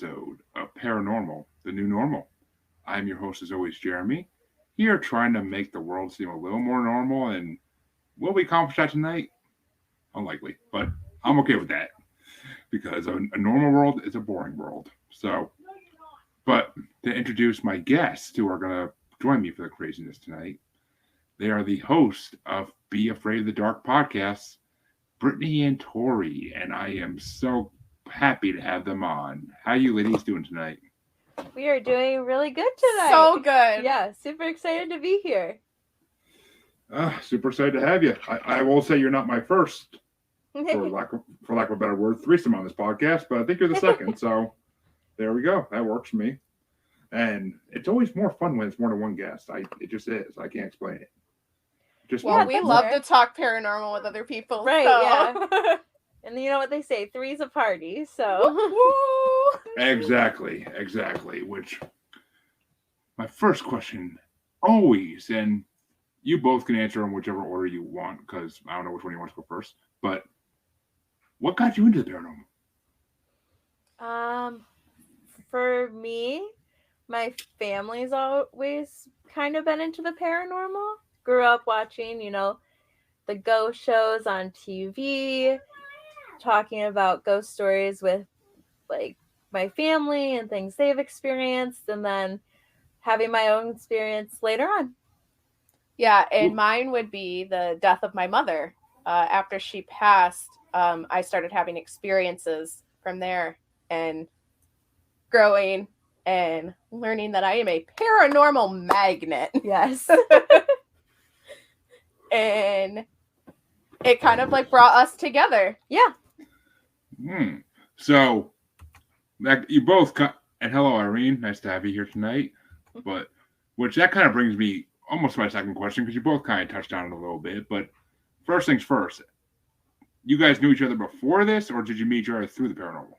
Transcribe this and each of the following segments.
episode of Paranormal, the New Normal. I'm your host, as always, Jeremy, here trying to make the world seem a little more normal. And will we accomplish that tonight? Unlikely, but I'm okay with that because a normal world is a boring world. But to introduce my guests who are going to join me for the craziness tonight, they are the host of Be Afraid of the Dark podcast, Brittany and Tori, and I am so happy to have them on. How you ladies doing tonight? We are doing really good tonight. So good. Yeah, super excited to be here. Super excited to have you. I will say you're not my first, for lack of a better word, threesome on this podcast, but I think you're the second. So there we go. That works for me. And it's always more fun when it's more than one guest. It just is. I can't explain it. We love to talk paranormal with other people. Right, so. yeah. And you know what they say, three's a party, so. Exactly. Which, my first question, always, and you both can answer in whichever order you want, because I don't know which one you want to go first, but what got you into the paranormal? For me, my family's always kind of been into the paranormal. Grew up watching, the ghost shows on TV, talking about ghost stories with, like, my family and things they've experienced, and then having my own experience later on. Yeah, and mine would be the death of my mother. After she passed, I started having experiences from there and growing and learning that I am a paranormal magnet. Yes. And it kind of like brought us together. Yeah. So, you both, and hello Irene, nice to have you here tonight. But, which that kind of brings me almost to my second question, because you both kind of touched on it a little bit. But first things first, you guys knew each other before this, or did you meet each other through the paranormal?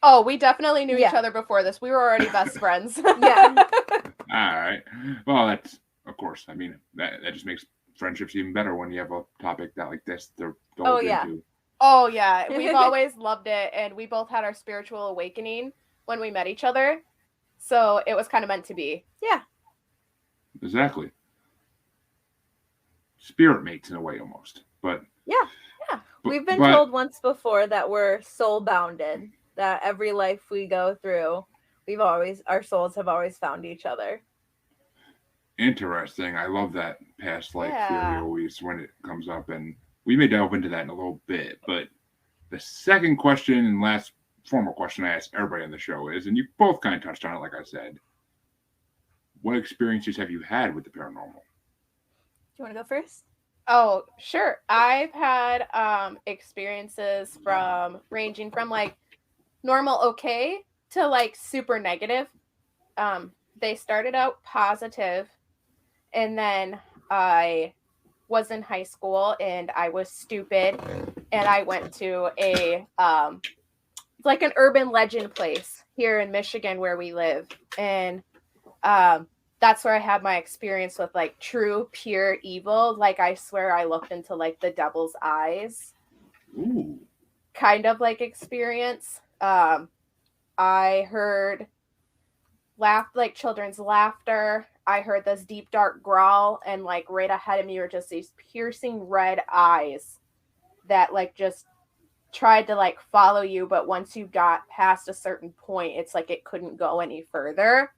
Oh, we definitely knew each other before this. We were already best friends. Yeah. All right. Well, that's, of course, I mean, that just makes friendships even better when you have a topic that like this they're into. Oh yeah, we've always loved it, and we both had our spiritual awakening when we met each other, so it was kind of meant to be. Yeah, exactly. Spirit mates in a way, almost. But yeah. We've been told once before that we're soul bounded, that every life we go through, our souls have always found each other. Interesting. I love that past life theory always when it comes up, and we may delve into that in a little bit. But the second question and last formal question I ask everybody on the show is, and you both kind of touched on it, like I said, what experiences have you had with the paranormal? Do you want to go first? Oh, sure. I've had experiences ranging from like normal okay to like super negative. They started out positive, and then I was in high school and I was stupid, and I went to a like an urban legend place here in Michigan where we live, and that's where I had my experience with like true pure evil. Like I swear I looked into like the devil's eyes. Ooh. Kind of like experience. I heard children's laughter. I heard this deep dark growl, and like right ahead of me were just these piercing red eyes that like just tried to like follow you, but once you got past a certain point, it's like it couldn't go any further.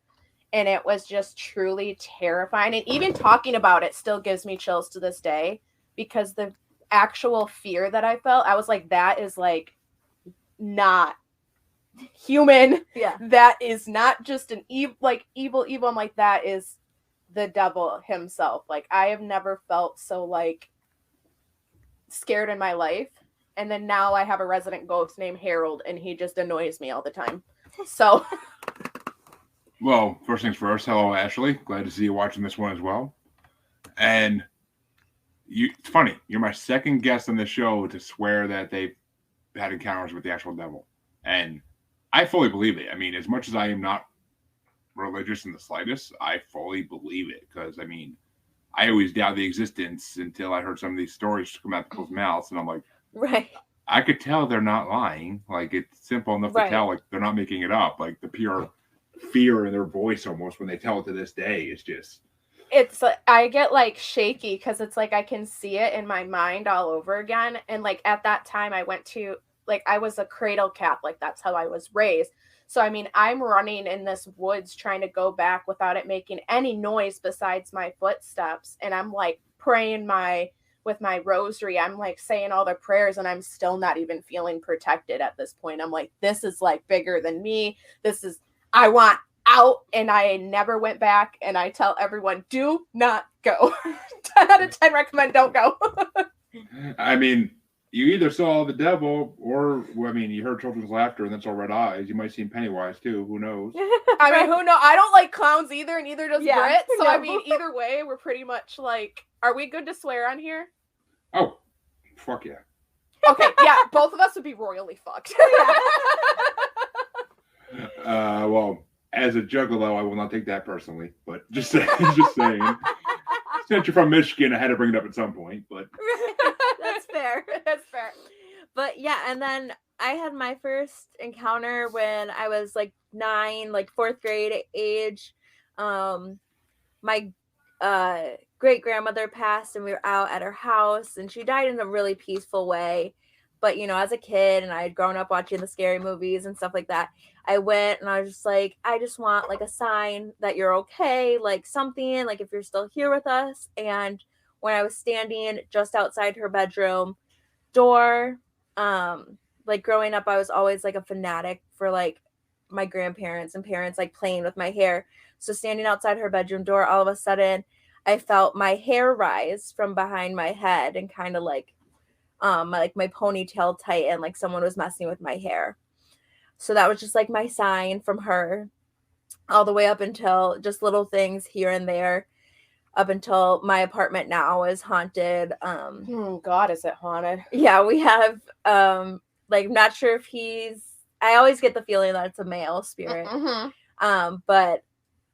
And it was just truly terrifying. And even talking about it still gives me chills to this day, because the actual fear that I felt, I was like, that is like not human. Yeah. That is not just an evil. I'm like, that is the devil himself. Like, I have never felt so like scared in my life. And then now I have a resident ghost named Harold, and he just annoys me all the time. So well, first things first, hello Ashley. Glad to see you watching this one as well. And it's funny, you're my second guest on the show to swear that they've had encounters with the actual devil. And I fully believe it. I mean, as much as I am not religious in the slightest, I fully believe it. Because, I mean, I always doubt the existence until I heard some of these stories come out of people's mouths. And I'm like, right. I could tell they're not lying. Like, it's simple enough Right. to tell, like, they're not making it up. Like, the pure fear in their voice almost when they tell it to this day is just... It's like I get like shaky because it's like I can see it in my mind all over again. And like at that time I went to like I was a cradle Catholic. That's how I was raised. So I mean I'm running in this woods trying to go back without it making any noise besides my footsteps. And I'm like praying with my rosary. I'm like saying all the prayers and I'm still not even feeling protected at this point. I'm like, this is like bigger than me. I want out, and I never went back. And I tell everyone, do not go. 10 out of 10 recommend don't go. I mean, you either saw the devil or, I mean, you heard children's laughter and that's all red eyes. You might see Pennywise too. Who knows? I mean, who knows? I don't like clowns either, and neither does Yeah, Britt. So no. I mean, either way, we're pretty much like, are we good to swear on here? Oh, fuck yeah. Okay, yeah, both of us would be royally fucked. Well, as a juggalo, I will not take that personally, but just saying, just saying. Since you're from Michigan, I had to bring it up at some point, but That's fair. That's fair. But yeah, and then I had my first encounter when I was like 9, like 4th grade age. My great grandmother passed, and we were out at her house, and she died in a really peaceful way. But you know, as a kid, and I had grown up watching the scary movies and stuff like that, I went and I was just like, I just want like a sign that you're okay, like something, like if you're still here with us. And when I was standing just outside her bedroom door, like growing up, I was always like a fanatic for like my grandparents and parents like playing with my hair. So standing outside her bedroom door, all of a sudden I felt my hair rise from behind my head and kind of like my ponytail tighten, like someone was messing with my hair. So that was just like my sign from her, all the way up until just little things here and there, up until my apartment now is haunted. Oh God, is it haunted? Yeah, we have like not sure if I always get the feeling that it's a male spirit. But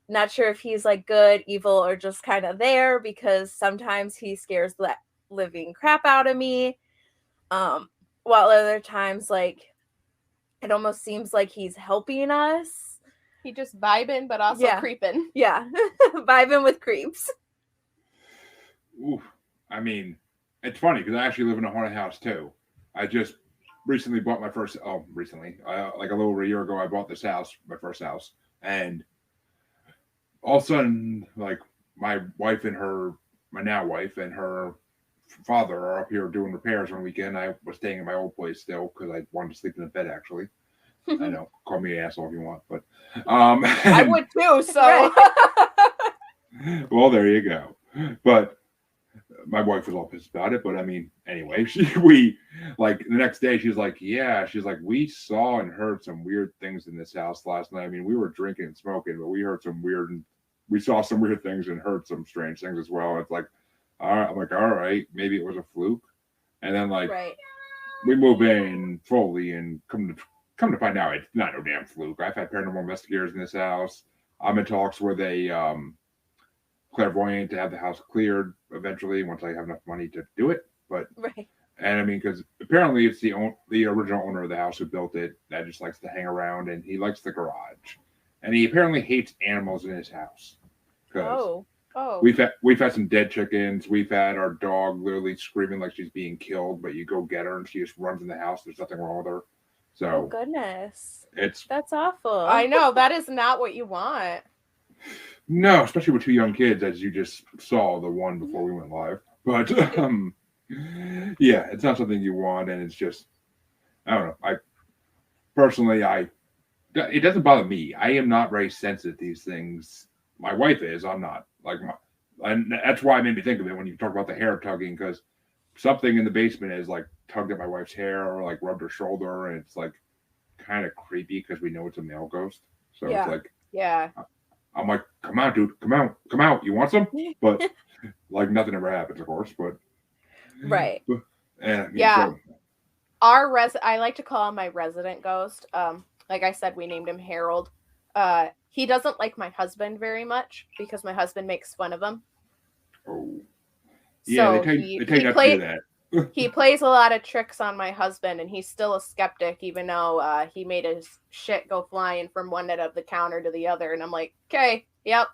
not sure if he's like good, evil, or just kind of there, because sometimes he scares the living crap out of me. While other times, like, it almost seems like he's helping us. He just vibing, but also creeping. Yeah, vibing with creeps. Oof. I mean, it's funny because I actually live in a haunted house too. I just recently bought my first, like a little over a year ago, I bought this house, my first house. And all of a sudden, like my now wife and her father are up here doing repairs one weekend. I was staying in my old place still because I wanted to sleep in the bed actually. I know, call me an asshole if you want, but I would too. So, well, there you go. But my wife was all pissed about it. But I mean, anyway, we like the next day, she's like, we saw and heard some weird things in this house last night. I mean, we were drinking and smoking, but we saw some weird things and heard some strange things as well. It's like, all right, I'm like, all right, maybe it was a fluke. And then like we move in fully and come to find out it's not no damn fluke. I've had paranormal investigators in this house. I'm in talks with a clairvoyant to have the house cleared eventually once I have enough money to do it. But and I mean, because apparently it's the original owner of the house who built it that just likes to hang around, and he likes the garage, and he apparently hates animals in his house. We've had some dead chickens. We've had our dog literally screaming like she's being killed, but you go get her and she just runs in the house. There's nothing wrong with her. So oh goodness, that's awful. I know that is not what you want. No, especially with 2 young kids, as you just saw the one before we went live. But yeah, it's not something you want, and it's just I don't know. It doesn't bother me. I am not very sensitive to these things. My wife is. I'm not. And that's why it made me think of it when you talk about the hair tugging, because something in the basement is like tugged at my wife's hair or like rubbed her shoulder, and it's like kind of creepy because we know it's a male ghost. So it's like, I'm like, come out, dude, come out. You want some? But like nothing ever happens, of course. But I like to call him my resident ghost. Like I said, we named him Harold. He doesn't like my husband very much because my husband makes fun of him. Oh, yeah, so they tell you not to do that. He plays a lot of tricks on my husband, and he's still a skeptic, even though he made his shit go flying from one end of the counter to the other. And I'm like, okay, yep.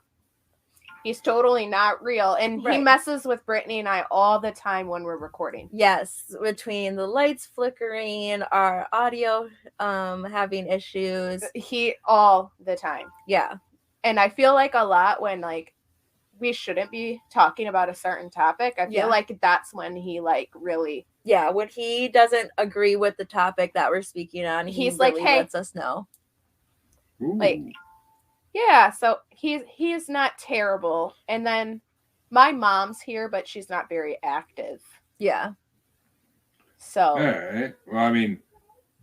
He's totally not real. And he Right. messes with Brittany and I all the time when we're recording. Yes, between the lights flickering, our audio having issues. He all the time. Yeah. And I feel like a lot when like we shouldn't be talking about a certain topic, I feel like that's when he like really when he doesn't agree with the topic that we're speaking on, he's really like, hey, lets us know. Ooh. Like, yeah, so he's not terrible. And then my mom's here, but she's not very active. Yeah. So all right. Well, I mean,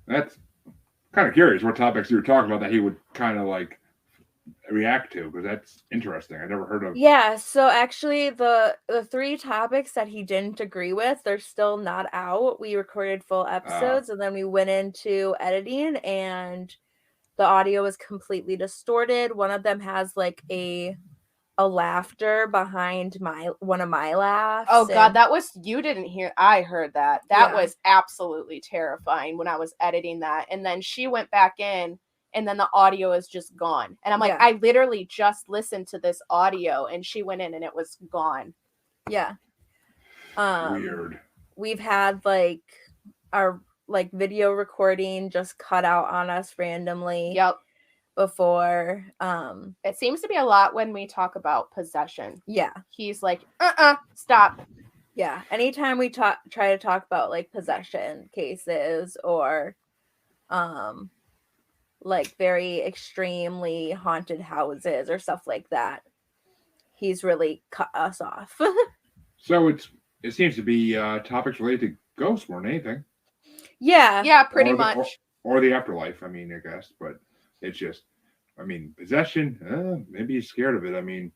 that's kind of curious what topics you were talking about that he would kind of like react to, because that's interesting. I never heard of. Yeah, so actually the 3 topics that he didn't agree with, they're still not out. We recorded full episodes and then we went into editing and the audio is completely distorted. One of them has like a laughter behind one of my laughs. Oh God, that was, you didn't hear, I heard that. That was absolutely terrifying when I was editing that. And then she went back in and then the audio is just gone. And I'm like, I literally just listened to this audio and she went in and it was gone. Yeah. Weird. We've had like our like video recording just cut out on us randomly. Yep. Before. It seems to be a lot when we talk about possession. Yeah. He's like, stop. Yeah. Anytime we try to talk about like possession cases or like very extremely haunted houses or stuff like that, he's really cut us off. So it seems to be topics related to ghosts more than anything. Yeah, pretty much. Or the afterlife, I mean, I guess. But it's just, I mean, possession, maybe he's scared of it. I mean,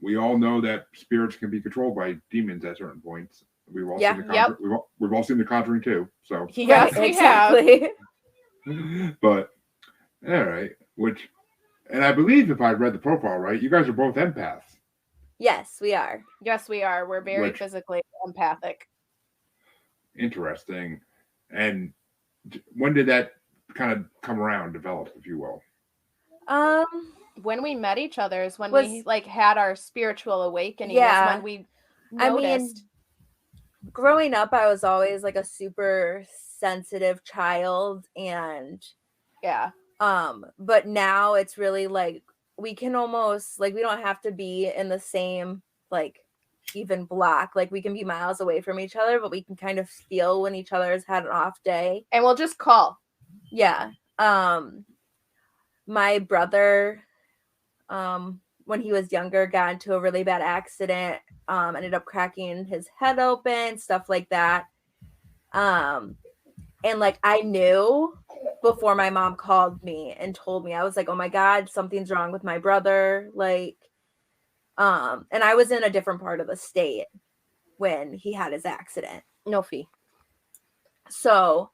we all know that spirits can be controlled by demons at certain points. We've all seen the we've all seen The Conjuring too. So yes, we have. But all right, and I believe if I read the profile right, you guys are both empaths. Yes, we are. Yes, we are. We're very physically empathic. Interesting. And when did that kind of come around, develop, if you will? When we met each other is when we like had our spiritual awakening. Yeah. When we noticed. I mean, growing up, I was always like a super sensitive child, and but now it's really like we can almost like we don't have to be in the same like even block, like we can be miles away from each other, but we can kind of feel when each other has had an off day, and we'll just call. My brother, when he was younger, got into a really bad accident, ended up cracking his head open, stuff like that. And like I knew before my mom called me and told me, I was like, oh my God, something's wrong with my brother. Like, and I was in a different part of the state when he had his accident. No fee. So,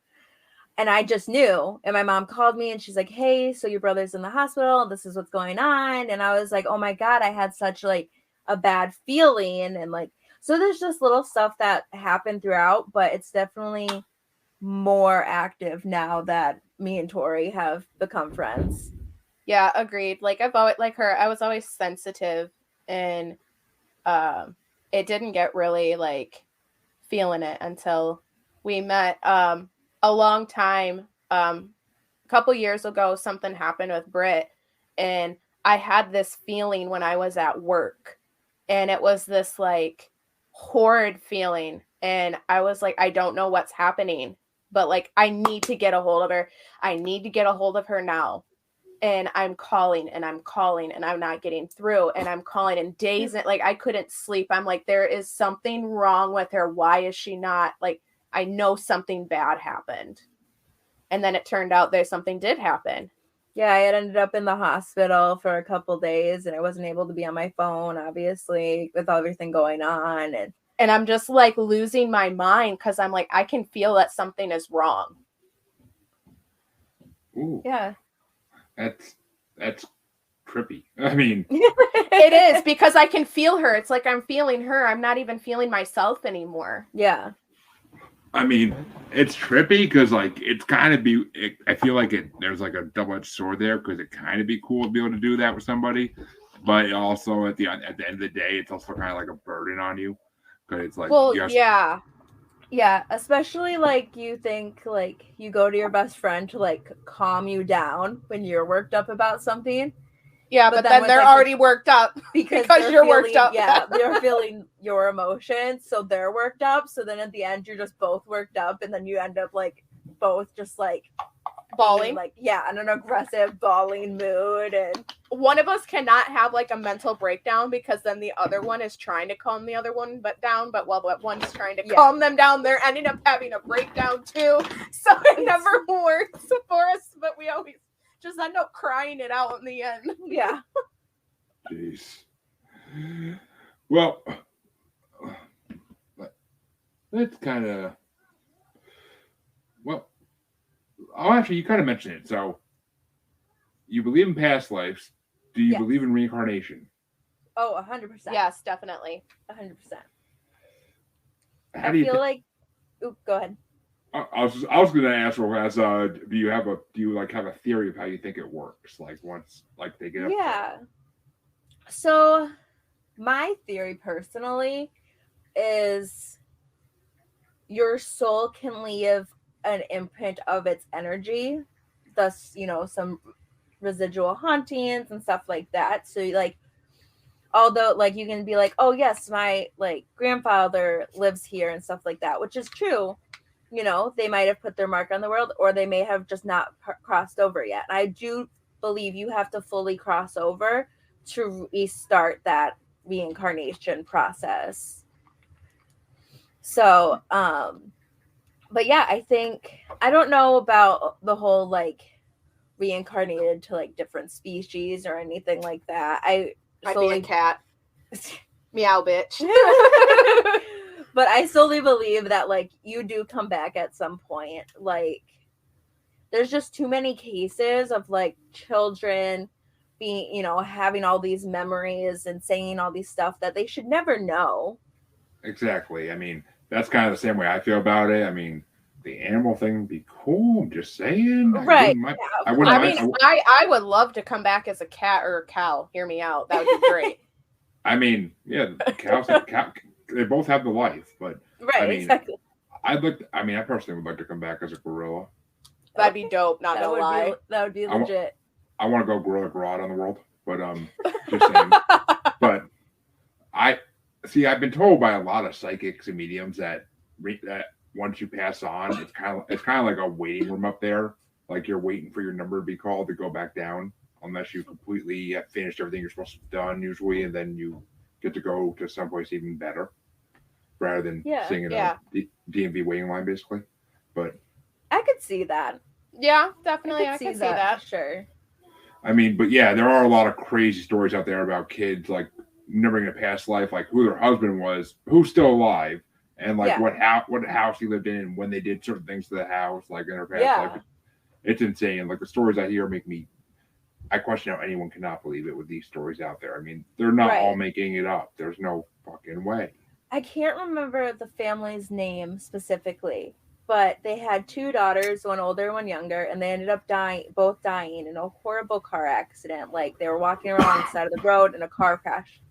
and I just knew, and my mom called me and she's like, hey, so your brother's in the hospital. This is what's going on. And I was like, oh my God, I had such like a bad feeling. And like, so there's just little stuff that happened throughout, but it's definitely more active now that me and Tori have become friends. Yeah, agreed. Like I've always, like her, I was always sensitive, and it didn't get really like feeling it until we met. A long time, a couple years ago, something happened with Britt, and I had this feeling when I was at work, and it was this like horrid feeling, and I was like, I don't know what's happening, but like I need to get a hold of her. I need to get a hold of her now. And I'm calling and I'm calling and I'm not getting through, and I'm calling and days, like I couldn't sleep. I'm like, there is something wrong with her. Why is she not like, I know something bad happened. And then it turned out that something did happen. Yeah, I had ended up in the hospital for a couple days, and I wasn't able to be on my phone, obviously, with everything going on. And I'm just like losing my mind because I'm like, I can feel that something is wrong. Ooh. Yeah. That's trippy. I mean, it is, because I can feel her. It's like I'm feeling her. I'm not even feeling myself anymore. Yeah. I mean, it's trippy because like it's kind of I feel like there's like a double-edged sword there because it kind of be cool to be able to do that with somebody, but also at the end of the day, it's also kind of like a burden on you because it's like Well, you have yeah. Yeah, especially like you think like you go to your best friend to like calm you down when you're worked up about something. Yeah, but then with, they're like, already worked up because you're worked up. Yeah, they're feeling your emotions, so they're worked up. So then at the end, you're just both worked up, and then you end up like both just like Bawling. like in an aggressive bawling mood, and one of us cannot have like a mental breakdown because then the other one is trying to calm the other one down, but while that one's trying to calm them down, they're ending up having a breakdown too. So it never works for us, but we always just end up crying it out in the end. Yeah. Jeez. Well, that's kind of well. Oh, actually, you kind of mentioned it. So, you believe in past lives. Do you believe in reincarnation? Oh, 100%. Yes, definitely. 100%. How I feel like. Oop, go ahead. I was going to ask, do you have a theory of how you think it works? Like once, like they get up. Yeah. So, my theory personally is your soul can leave an imprint of its energy, thus, some residual hauntings and stuff like that. So, like, although, like, you can be like, oh, yes, my, like, grandfather lives here and stuff like that, which is true. They might have put their mark on the world, or they may have just not crossed over yet. And I do believe you have to fully cross over to restart that reincarnation process. So, but yeah, I don't know about the whole like reincarnated to like different species or anything like that. I'd be a cat. Meow, bitch. But I solely believe that like you do come back at some point. Like there's just too many cases of like children being, having all these memories and saying all these stuff that they should never know. Exactly. I mean, that's kind of the same way I feel about it. I mean, the animal thing would be cool. I'm just saying. Right. I would love to come back as a cat or a cow. Hear me out. That would be great. I mean, yeah, cows, they both have the life, but right, exactly. I personally would like to come back as a gorilla. That'd be dope. Not gonna lie. That would be legit. I want to go gorilla Grodd on the world, but just saying. But I've been told by a lot of psychics and mediums that once you pass on, it's kind of like a waiting room up there, like you're waiting for your number to be called to go back down, unless you completely have finished everything you're supposed to have done usually, and then you get to go to someplace even better, rather than sitting in a DMV waiting line, basically. But I could see that. Yeah, definitely, I could see that. Sure. I mean, but yeah, there are a lot of crazy stories out there about kids like remembering a past life, like who their husband was, who's still alive, and like what house he lived in, and when they did certain things to the house, like in their past life. It's insane. Like the stories I hear I question how anyone cannot believe it with these stories out there. I mean, they're not all making it up. There's no fucking way. I can't remember the family's name specifically, but they had two daughters, one older, one younger, and they ended up both dying in a horrible car accident. Like they were walking along the side of the road and a car crashed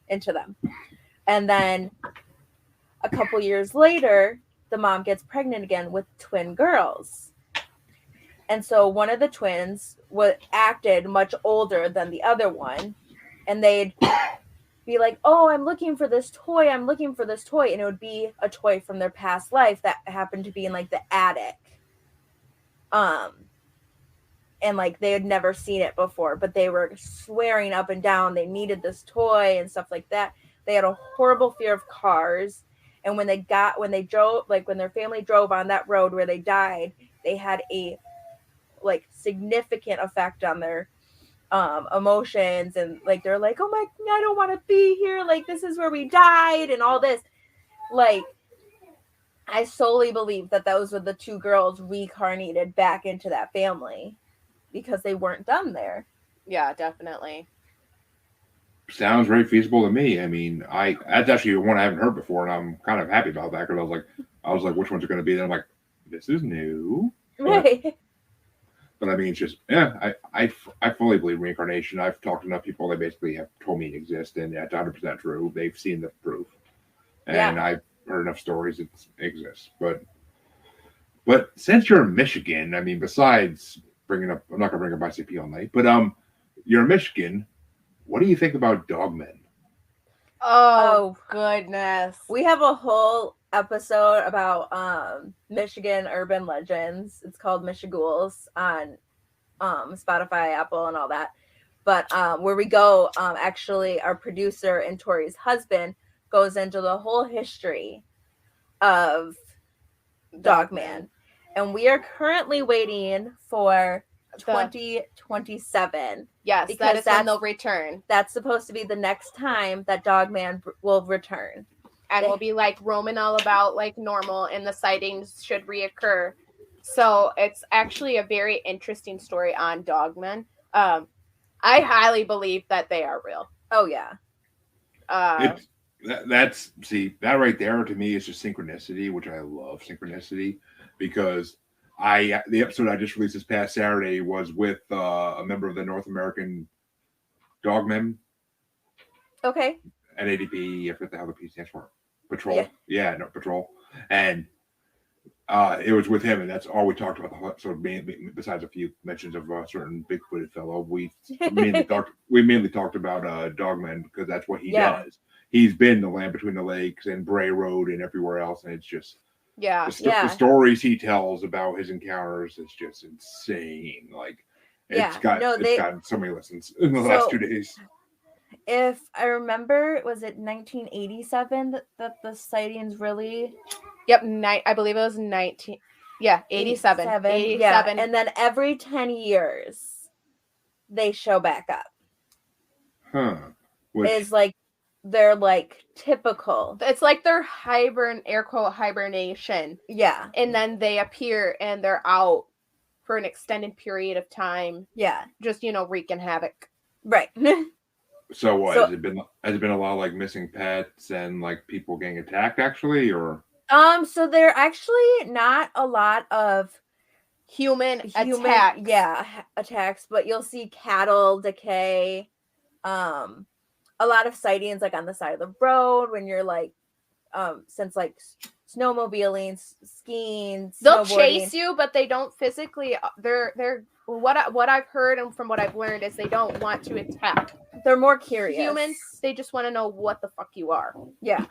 into them. And then a couple years later, the mom gets pregnant again with twin girls. And so one of the twins acted much older than the other one. And they'd be like, oh, I'm looking for this toy. And it would be a toy from their past life that happened to be in like the attic. And like they had never seen it before, but they were swearing up and down they needed this toy and stuff like that. They had a horrible fear of cars. And when their family drove on that road where they died, they had a like significant effect on their emotions, and like they're like, oh my, I don't want to be here, like this is where we died and all this. Like I solely believe that those were the two girls reincarnated back into that family because they weren't done there. Yeah, definitely. sounds very feasible to me. I mean, that's actually one I haven't heard before, and I'm kind of happy about that because I was like, which ones are going to be? Then I'm like, this is new. Right. But I mean, it's just I fully believe reincarnation. I've talked to enough people that basically have told me it exists, and that's 100% true. They've seen the proof, and Yeah. I've heard enough stories it exists. But since you're in Michigan, I mean, besides bringing up, I'm not going to bring up ICP all night, but you're in Michigan. What do you think about dogmen? Oh goodness. We have a whole episode about Michigan urban legends. It's called Michigools on Spotify, Apple, and all that. But where we go, actually, our producer and Tori's husband goes into the whole history of Dogman. And we are currently waiting for 2027. Yes, because that is when they'll return. That's supposed to be the next time that Dogman will return. And we'll be like roaming all about like normal, and the sightings should reoccur. So it's actually a very interesting story on Dogmen. I highly believe that they are real. Oh yeah. That right there to me is just synchronicity, which I love synchronicity because the episode I just released this past Saturday was with a member of the North American Dogmen. Okay. At ADP, I forget the hell the P stands for. Patrol. Yeah, no, Patrol. And it was with him, and that's all we talked about the whole episode. Besides a few mentions of a certain big-footed fellow, we mainly talked about Dogman because that's what he does. He's been the Land Between the Lakes and Bray Road and everywhere else, and it's just the stories he tells about his encounters is just insane. Like it's gotten so many listens in the last 2 days. If I remember, was it 1987 that the sightings really? Yep, I believe it was 87. 87. Yeah, and then every 10 years, they show back up. Huh. Is like, they're like typical. It's like their air quote hibernation. Yeah. And then they appear and they're out for an extended period of time. Yeah. Just, wreaking havoc. Right. So what has it been a lot of like missing pets and like people getting attacked actually, or so there are actually not a lot of human attacks. Yeah, attacks, but you'll see cattle decay. A lot of sightings like on the side of the road when you're like since like snowmobiling, skiing, they'll chase you, but they don't physically they're what I've heard and from what I've learned is they don't want to attack. They're more curious. Humans, they just want to know what the fuck you are. Yeah.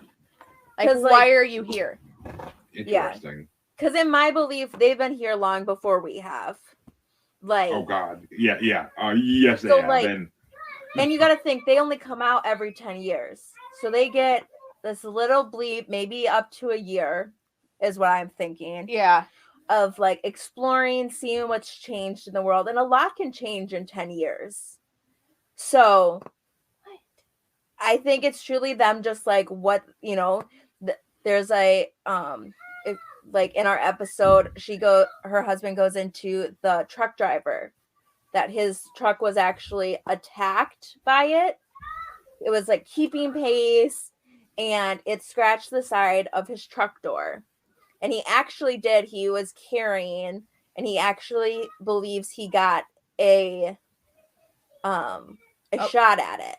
Like, why are you here? Interesting. Because in my belief, they've been here long before we have. Like. Oh God. Yeah. Yes, they have. Like, and you got to think they only come out every 10 years, so they get this little bleep, maybe up to a year, is what I'm thinking. Yeah. Of like exploring, seeing what's changed in the world, and a lot can change in 10 years. So I think it's truly them just like what, there's a, like in our episode, her husband goes into the truck driver, that his truck was actually attacked by it. It was like keeping pace and it scratched the side of his truck door. And he was carrying, and he actually believes he got a shot at it.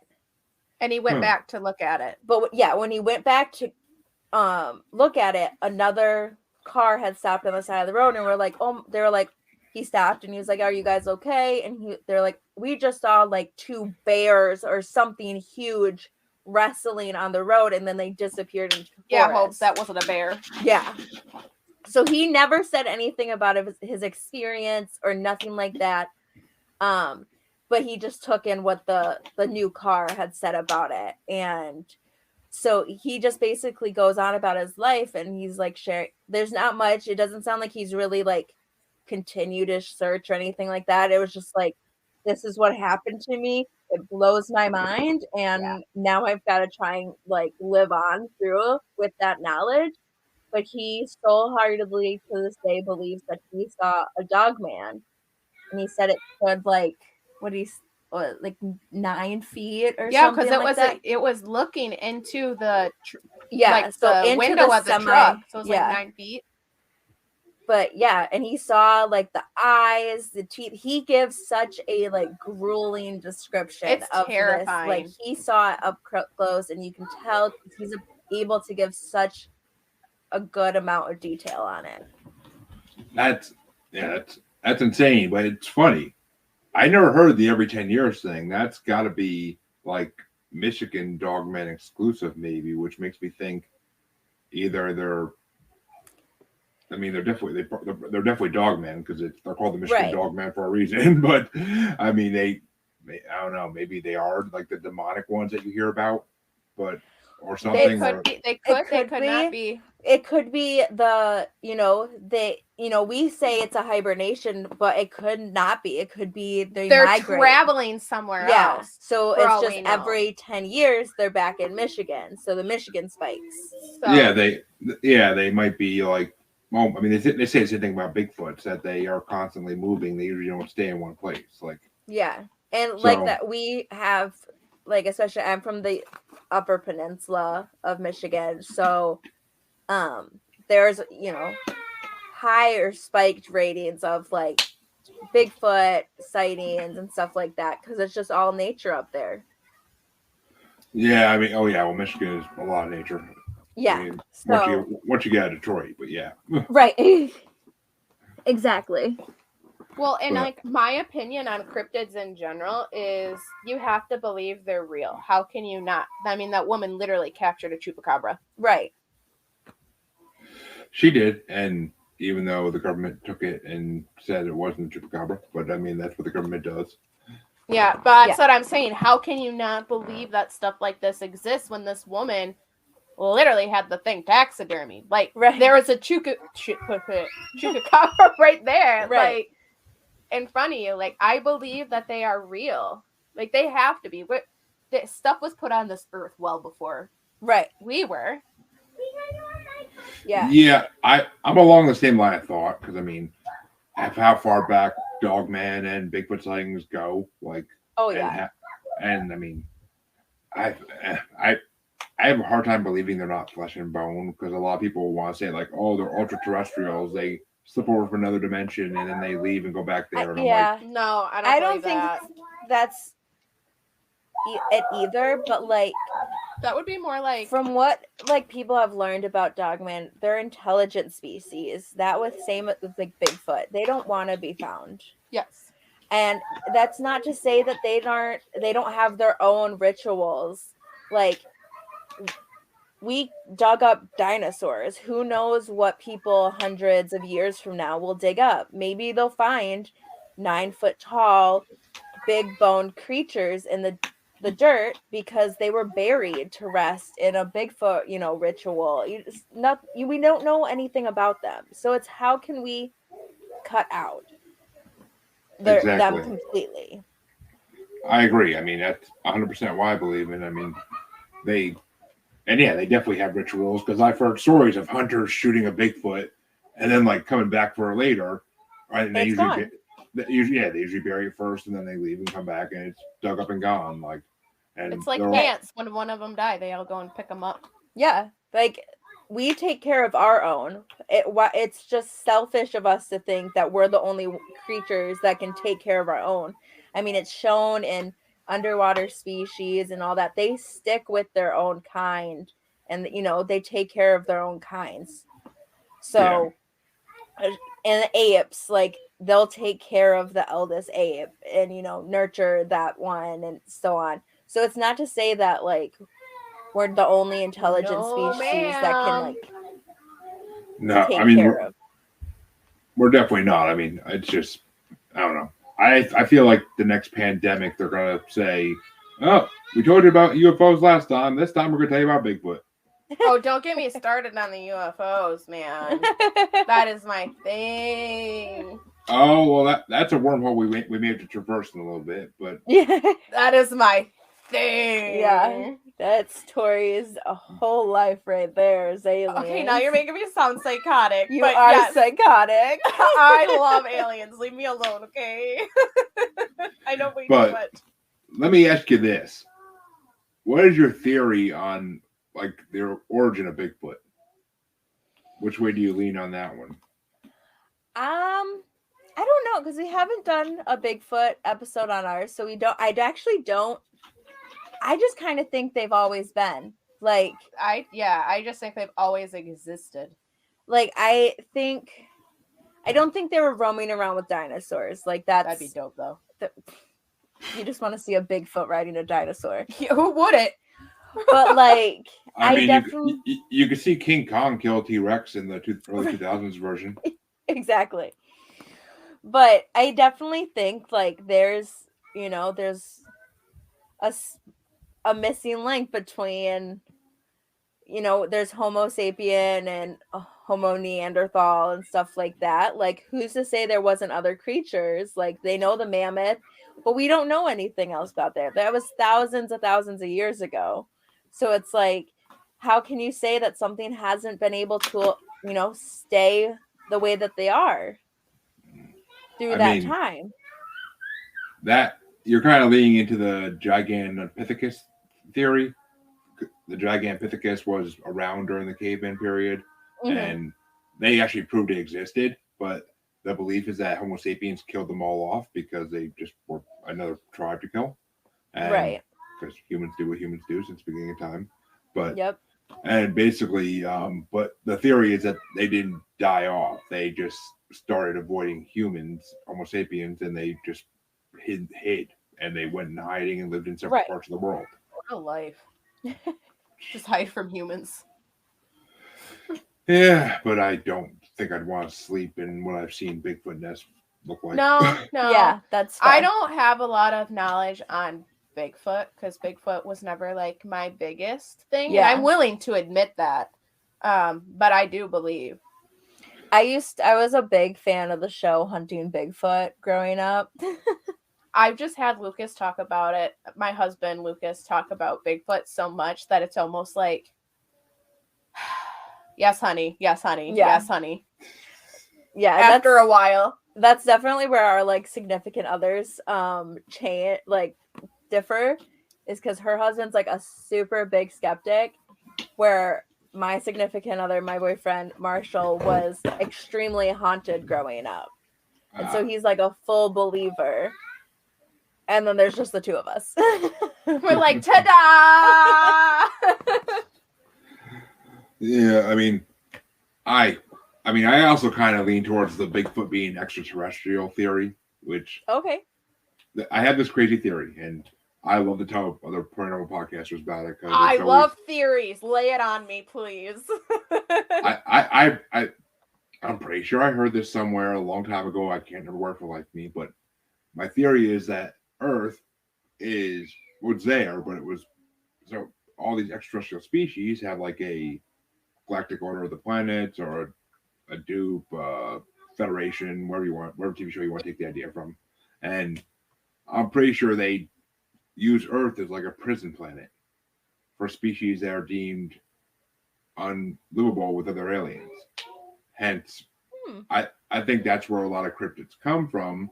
And he went back to look at it. But yeah, when he went back to look at it, another car had stopped on the side of the road, and they were like, he stopped and he was like, "Are you guys okay?" And they're like, "We just saw like two bears or something huge wrestling on the road," and then they disappeared into the forest. Hopes that wasn't a bear. Yeah. So he never said anything about his experience or nothing like that. But he just took in what the new car had said about it. And so he just basically goes on about his life, and he's like sharing. There's not much. It doesn't sound like he's really like continued his search or anything like that. It was just like, this is what happened to me. It blows my mind. And now I've got to try and like live on through with that knowledge. But he wholeheartedly to this day believes that he saw a dog man. And he said it could like, like 9 feet or Yeah, something because like that. it was looking into the Yeah, like so the into window the of the semi, truck. So it was yeah. like 9 feet. But yeah, and he saw like the eyes, the teeth. He gives such a like grueling description It's of terrifying. this. Like he saw it up close, and you can tell he's able to give such a good amount of detail on it. That's insane, but it's funny. I never heard the every 10 years thing. That's got to be like Michigan Dogman exclusive, maybe, which makes me think either they're definitely Dogman because they're called the Michigan Right. Dogman for a reason. But I mean, I don't know, maybe they are like the demonic ones that you hear about, but or something. They could not be. It could be the, we say it's a hibernation, but it could not be. It could be they're migrating. Traveling somewhere else. So it's just every 10 years they're back in Michigan. So the Michigan spikes. So. Yeah, they might be like, well, I mean, they say the same thing about Bigfoots, that they are constantly moving. They usually don't stay in one place. Like, yeah, and like that we have, like, especially I'm from the Upper Peninsula of Michigan, so there's higher spiked ratings of like Bigfoot sightings and stuff like that because it's just all nature up there. Yeah, I mean, well, Michigan is a lot of nature. Yeah. I mean, once you get out of Detroit, but yeah. Right. Exactly. Well, and like my opinion on cryptids in general is you have to believe they're real. How can you not? I mean, that woman literally captured a chupacabra. Right. She did, and even though the government took it and said it wasn't a chupacabra, but I mean, that's what the government does. Yeah, but that's what I'm saying. How can you not believe that stuff like this exists when this woman literally had the thing taxidermy? Like, there was a chupacabra right there, like, in front of you. Like, I believe that they are real. Like, they have to be. This stuff was put on this earth well before we were. Yeah, I'm along the same line of thought because I mean, how far back Dogman and Bigfoot sightings go, like, and I mean, I have a hard time believing they're not flesh and bone because a lot of people want to say like, oh, they're ultra terrestrials, they slip over from another dimension and then they leave and go back there. And No, I don't think that's it either, but like that would be more like, from what like people have learned about Dogman, they're intelligent species. That was same with like Bigfoot. They don't want to be found. Yes. And that's not to say that they don't have their own rituals. Like, we dug up dinosaurs. Who knows what people hundreds of years from now will dig up? Maybe they'll find 9 foot tall, big boned creatures in the dirt because they were buried to rest in a Bigfoot, ritual. We don't know anything about them. So it's how can we cut out them completely? I agree. I mean, that's 100% why I believe in. I mean, they definitely have rituals because I've heard stories of hunters shooting a Bigfoot and then like coming back for it later. Right? And they usually bury it first and then they leave and come back and it's dug up and gone. Like, and it's like ants. When one of them die, they all go and pick them up. Yeah, like we take care of our own. It's just selfish of us to think that we're the only creatures that can take care of our own. I mean, it's shown in underwater species and all that. They stick with their own kind and they take care of their own kinds. So and the apes, like, they'll take care of the eldest ape and nurture that one and so on. So it's not to say that like we're the only intelligent species that can like take care of. We're definitely not. I mean, it's just, I don't know. I feel like the next pandemic, they're going to say, oh, we told you about UFOs last time. This time we're going to tell you about Bigfoot. Oh, don't get me started on the UFOs, man. That is my thing. Oh, well, that's a wormhole we may have to traverse in a little bit, but that is my thing. Yeah, that's Tori's whole life right there is aliens. Okay, now you're making me sound psychotic. You are psychotic. I love aliens. Leave me alone, okay? I know way too much. let me ask you this: what is your theory on like the origin of Bigfoot? Which way do you lean on that one? I don't know because we haven't done a Bigfoot episode on ours, so we don't. I actually don't. I just kind of think they've always been like. I just think they've always existed. Like I don't think they were roaming around with dinosaurs. Like That'd be dope though. You just want to see a Bigfoot riding a dinosaur. Who wouldn't? But like, I mean, definitely you could see King Kong kill T-Rex in the early 2000s version. Exactly. But I definitely think like there's a missing link between there's Homo sapien and Homo Neanderthal and stuff like that. Like, who's to say there wasn't other creatures? Like, they know the mammoth, but we don't know anything else about there. That was thousands of years ago. So it's like, how can you say that something hasn't been able to, stay the way that they are through that time? That you're kind of leaning into the Gigantopithecus theory. The Gigantopithecus was around during the caveman period, and they actually proved it existed. But the belief is that Homo sapiens killed them all off because they just were another tribe to kill. And right. Because humans do what humans do since the beginning of time. But yep. And basically, but the theory is that they didn't die off. They just started avoiding humans, Homo sapiens, and they just hid. And they went in hiding and lived in separate parts of the world. What a life. Just hide from humans. Yeah, but I don't think I'd want to sleep in what I've seen Bigfoot nests look like. No. Yeah, that's fair. I don't have a lot of knowledge on Bigfoot because Bigfoot was never like my biggest thing. Yeah. And I'm willing to admit that. But I do believe. I was a big fan of the show Hunting Bigfoot growing up. I've just had Lucas talk about it. My husband, Lucas, talk about Bigfoot so much that it's almost like, yes, honey. Yes, honey. Yeah. Yes, honey. Yeah. After a while. That's definitely where our like significant others differ, is because her husband's like a super big skeptic, where my significant other, my boyfriend, Marshall, was extremely haunted growing up. And so he's like a full believer. And then there's just the two of us. We're like, ta-da! Yeah, I mean, I also kind of lean towards the Bigfoot being extraterrestrial theory, which okay. I have this crazy theory, and I love to tell other paranormal podcasters about it. I love theories. Lay it on me, please. I'm pretty sure I heard this somewhere a long time ago. I can't remember where for like me, but my theory is that Earth was there, but it was so all these extraterrestrial species have like a galactic order of the planets or a dupe federation, whatever TV show you want to take the idea from, and I'm pretty sure they use Earth as like a prison planet for species that are deemed unlivable with other aliens. Hence, I think that's where a lot of cryptids come from.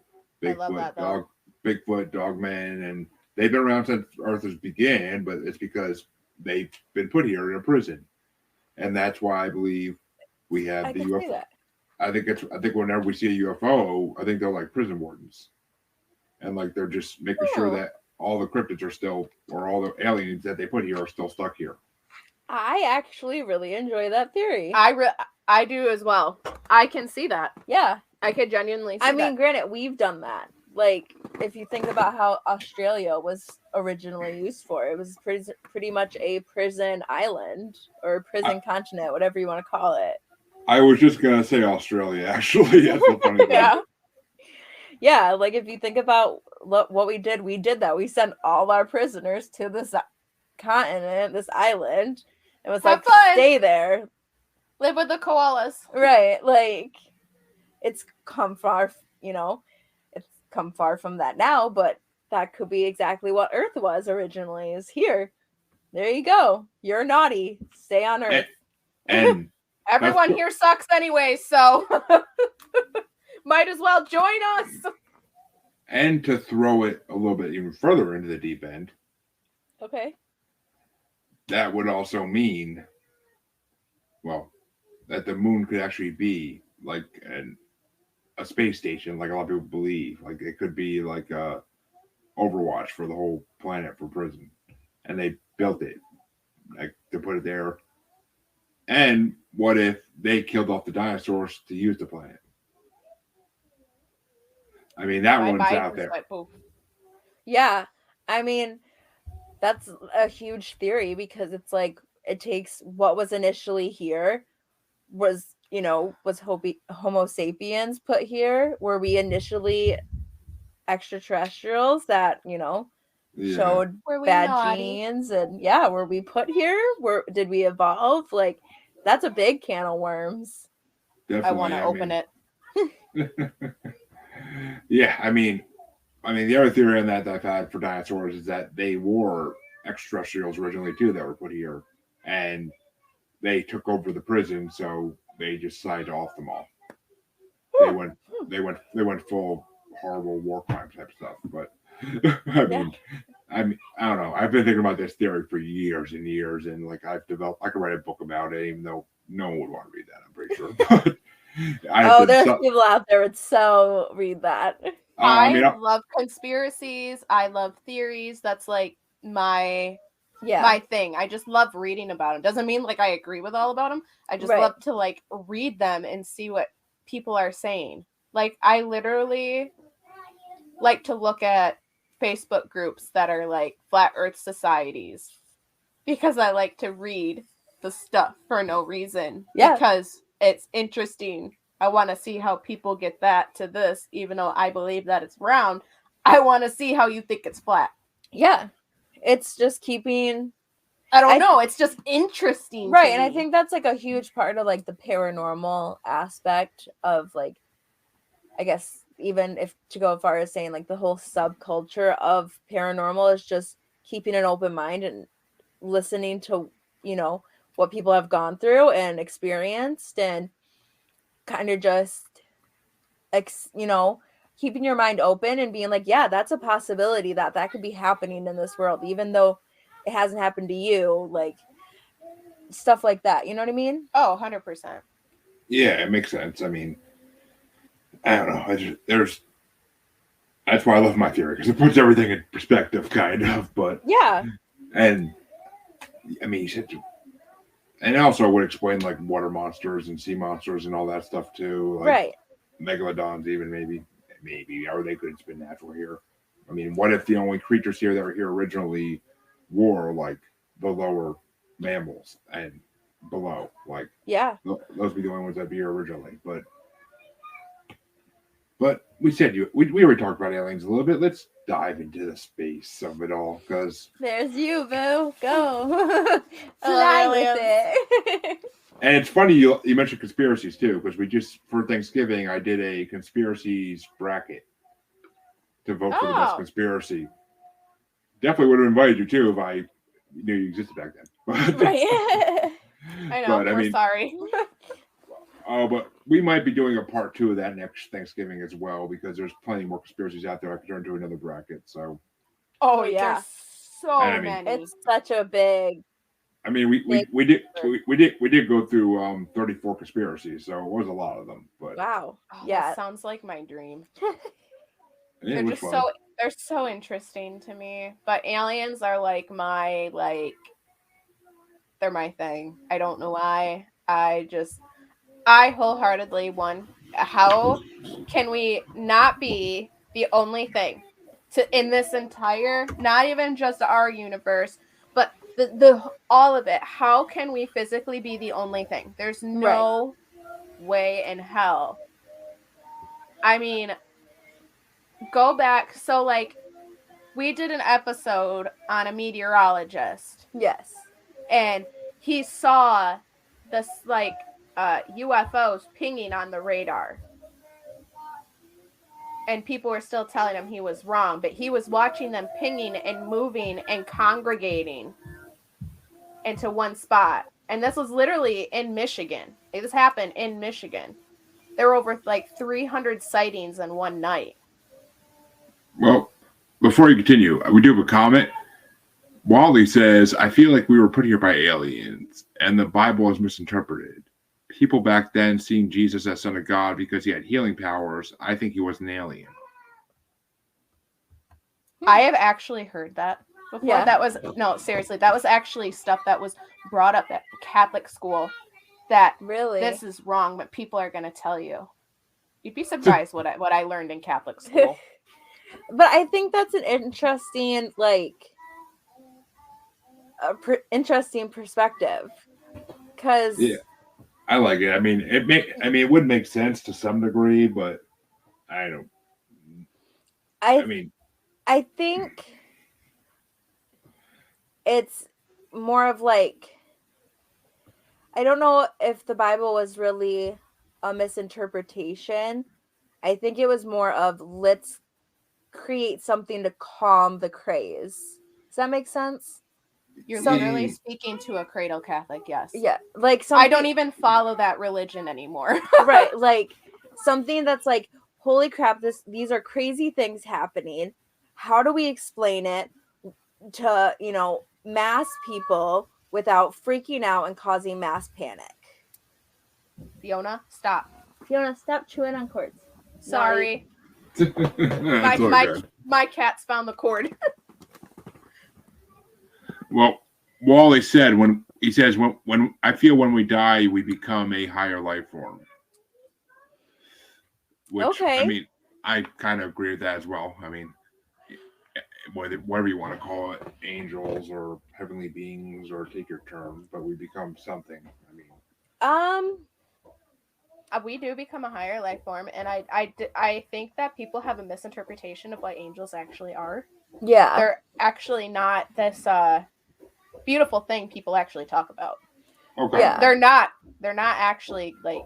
Bigfoot, Dogman, and they've been around since Earth has began, but it's because they've been put here in a prison. And that's why I believe we have the UFO. I think whenever we see a UFO, I think they're like prison wardens. And like they're just making sure that all the cryptids are still, or all the aliens that they put here are still stuck here. I actually really enjoy that theory. I do as well. I can see that. Yeah. I could genuinely see that. I mean, granted, we've done that. Like, if you think about how Australia was originally used for, it was pretty much a prison island or prison continent, whatever you want to call it. I was just going to say Australia, actually. That's so funny. Yeah. Yeah, like if you think about what we did that. We sent all our prisoners to this continent, this island, and was like, stay there. Live with the koalas. Right, like, it's come far, it's come far from that now, but that could be exactly what Earth was originally, is here. There you go. You're naughty. Stay on Earth. And everyone here sucks anyway, so might as well join us. And to throw it a little bit even further into the deep end, Okay. that would also mean, well, that the moon could actually be like a space station, like a lot of people believe. Like it could be like a Overwatch for the whole planet for prison, and they built it like to put it there. And what if they killed off the dinosaurs to use the planet? I mean, that My one's mind out just there. went poof. Yeah. I mean, that's a huge theory because it's like it takes what was initially here was, was Homo sapiens put here? Were we initially extraterrestrials that, Yeah, showed Were we bad naughty? genes? And yeah, were we put here? Did we evolve? Like, that's a big can of worms. I want definitely. to I open mean, it. yeah. I mean, the other theory on that I've had for dinosaurs is that they were extraterrestrials originally too that were put here, and they took over the prison, so they just decided to off them all. They went, they went full horrible war crime type stuff. But I Yeah. mean, I don't know. I've been thinking about this theory for years and years, and like I've developed. I could write a book about it, even though no one would want to read that. I'm pretty sure. But Oh, there's people out there would so read that. I mean, love conspiracies. I love theories. That's like my Yeah. thing. I just love reading about them. Doesn't mean like I agree with all about them. I just Right. love to like read them and see what people are saying. Like I literally like to look at Facebook groups that are like flat earth societies because I like to read the stuff for no reason. Yeah. Because it's interesting. I want to see how people get that to this, even though I believe that it's round. I want to see how you think it's flat. Yeah. It's just keeping. I don't know. It's just interesting. Right. To And I me. think that's like a huge part of like the paranormal aspect of like, I guess, even if to go as far as saying like the whole subculture of paranormal is just keeping an open mind and listening to, what people have gone through and experienced and kind of just, keeping your mind open and being like, yeah, that's a possibility that could be happening in this world, even though it hasn't happened to you, like stuff like that. You know what I mean? Oh, 100%. yeah, it makes sense. I mean, I don't know. That's why I love my theory because it puts everything in perspective, kind of. But Yeah. and I mean, and also would explain like water monsters and sea monsters and all that stuff too. Like Right. megalodons, even maybe, or they could have been natural here. I mean, what if the only creatures here that were here originally were like the lower mammals and below? Like, Yeah. those would be the only ones that'd be here originally. But we said we already talked about aliens a little bit. Let's dive into the space of it all because There's you, boo. Go. Fly Fly with it. and it's funny you mentioned conspiracies too because we just for Thanksgiving I did a conspiracies bracket to vote for the best conspiracy. Definitely would have invited you too if I knew you existed back then. But, Right. I know. We're sorry. But we might be doing a part 2 of that next Thanksgiving as well because there's plenty more conspiracies out there. I could turn to another bracket. So. Oh yeah. There's so many. It's such a big. I mean, we did go through 34 conspiracies, so it was a lot of them. But wow, yeah, that sounds like my dream. They're just fun. They're so interesting to me. But aliens are like they're my thing. I don't know why. I wholeheartedly how can we not be the only thing in this entire, not even just our universe, but the all of it? How can we physically be the only thing? There's no way in hell. I mean, go back. So like we did an episode on a meteorologist. Yes. And he saw this like UFOs pinging on the radar. And people were still telling him he was wrong, but he was watching them pinging and moving and congregating into one spot. And this was literally in Michigan. This happened in Michigan. There were over like 300 sightings in one night. Well, before you continue, we do have a comment. Wally says, I feel like we were put here by aliens, and the Bible is misinterpreted. People back then seeing Jesus as Son of God because he had healing powers. I think he was an alien. I have actually heard that before. Yeah. That was, no, seriously, that was actually stuff that was brought up at Catholic school, that Really? this is wrong, but people are going to tell you. You'd be surprised what I learned in Catholic school. But I think that's an interesting, interesting perspective, because Yeah, I like it. I mean, it would make sense to some degree, but I don't. I think it's more of like, I don't know if the Bible was really a misinterpretation. I think it was more of, let's create something to calm the craze. Does that make sense? You're literally speaking to a cradle Catholic, yes. Yeah, like something, I don't even follow that religion anymore. Right, like something that's like, holy crap, these are crazy things happening. How do we explain it to, mass people without freaking out and causing mass panic? Fiona, stop. Fiona, stop chewing on cords. Sorry. Okay. My cat's found the cord. Well, Wally said when I feel when we die, we become a higher life form. Which, okay. I mean, I kind of agree with that as well. I mean, whatever you want to call it, angels or heavenly beings, or take your term, but we become something. I mean, we do become a higher life form, and I think that people have a misinterpretation of what angels actually are. Yeah, they're actually not this beautiful thing people actually talk about. Okay. Yeah, they're not actually like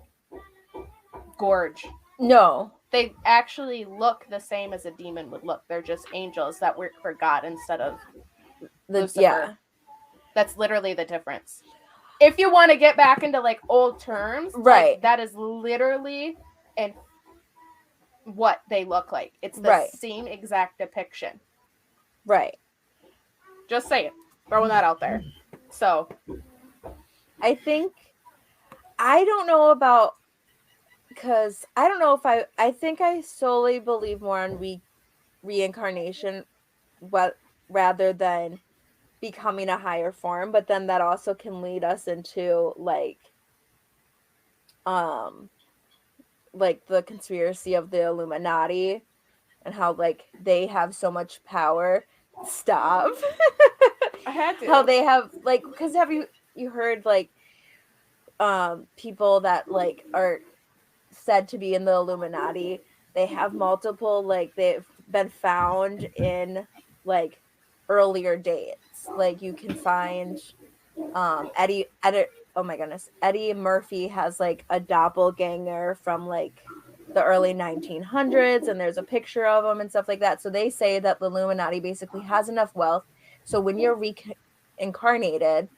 gorge. No, they actually look the same as a demon would look. They're just angels that work for God instead of Lucifer. Yeah. That's literally the difference. If you want to get back into like old terms, right, like, that is literally and what they look like. It's the same exact depiction. Right. Just say it. Throwing that out there. So I think, I don't know about, because I don't know if I think I solely believe more on reincarnation, rather than becoming a higher form, but then that also can lead us into like the conspiracy of the Illuminati and how like they have so much power. Stop. I had to. How they have like, because have you heard like people that like are said to be in the Illuminati, they have multiple, like they've been found in like earlier dates. Like you can find Eddie oh my goodness, Eddie Murphy has like a doppelganger from like the early 1900s, and there's a picture of him and stuff like that. So they say that the Illuminati basically has enough wealth, so when you're reincarnated,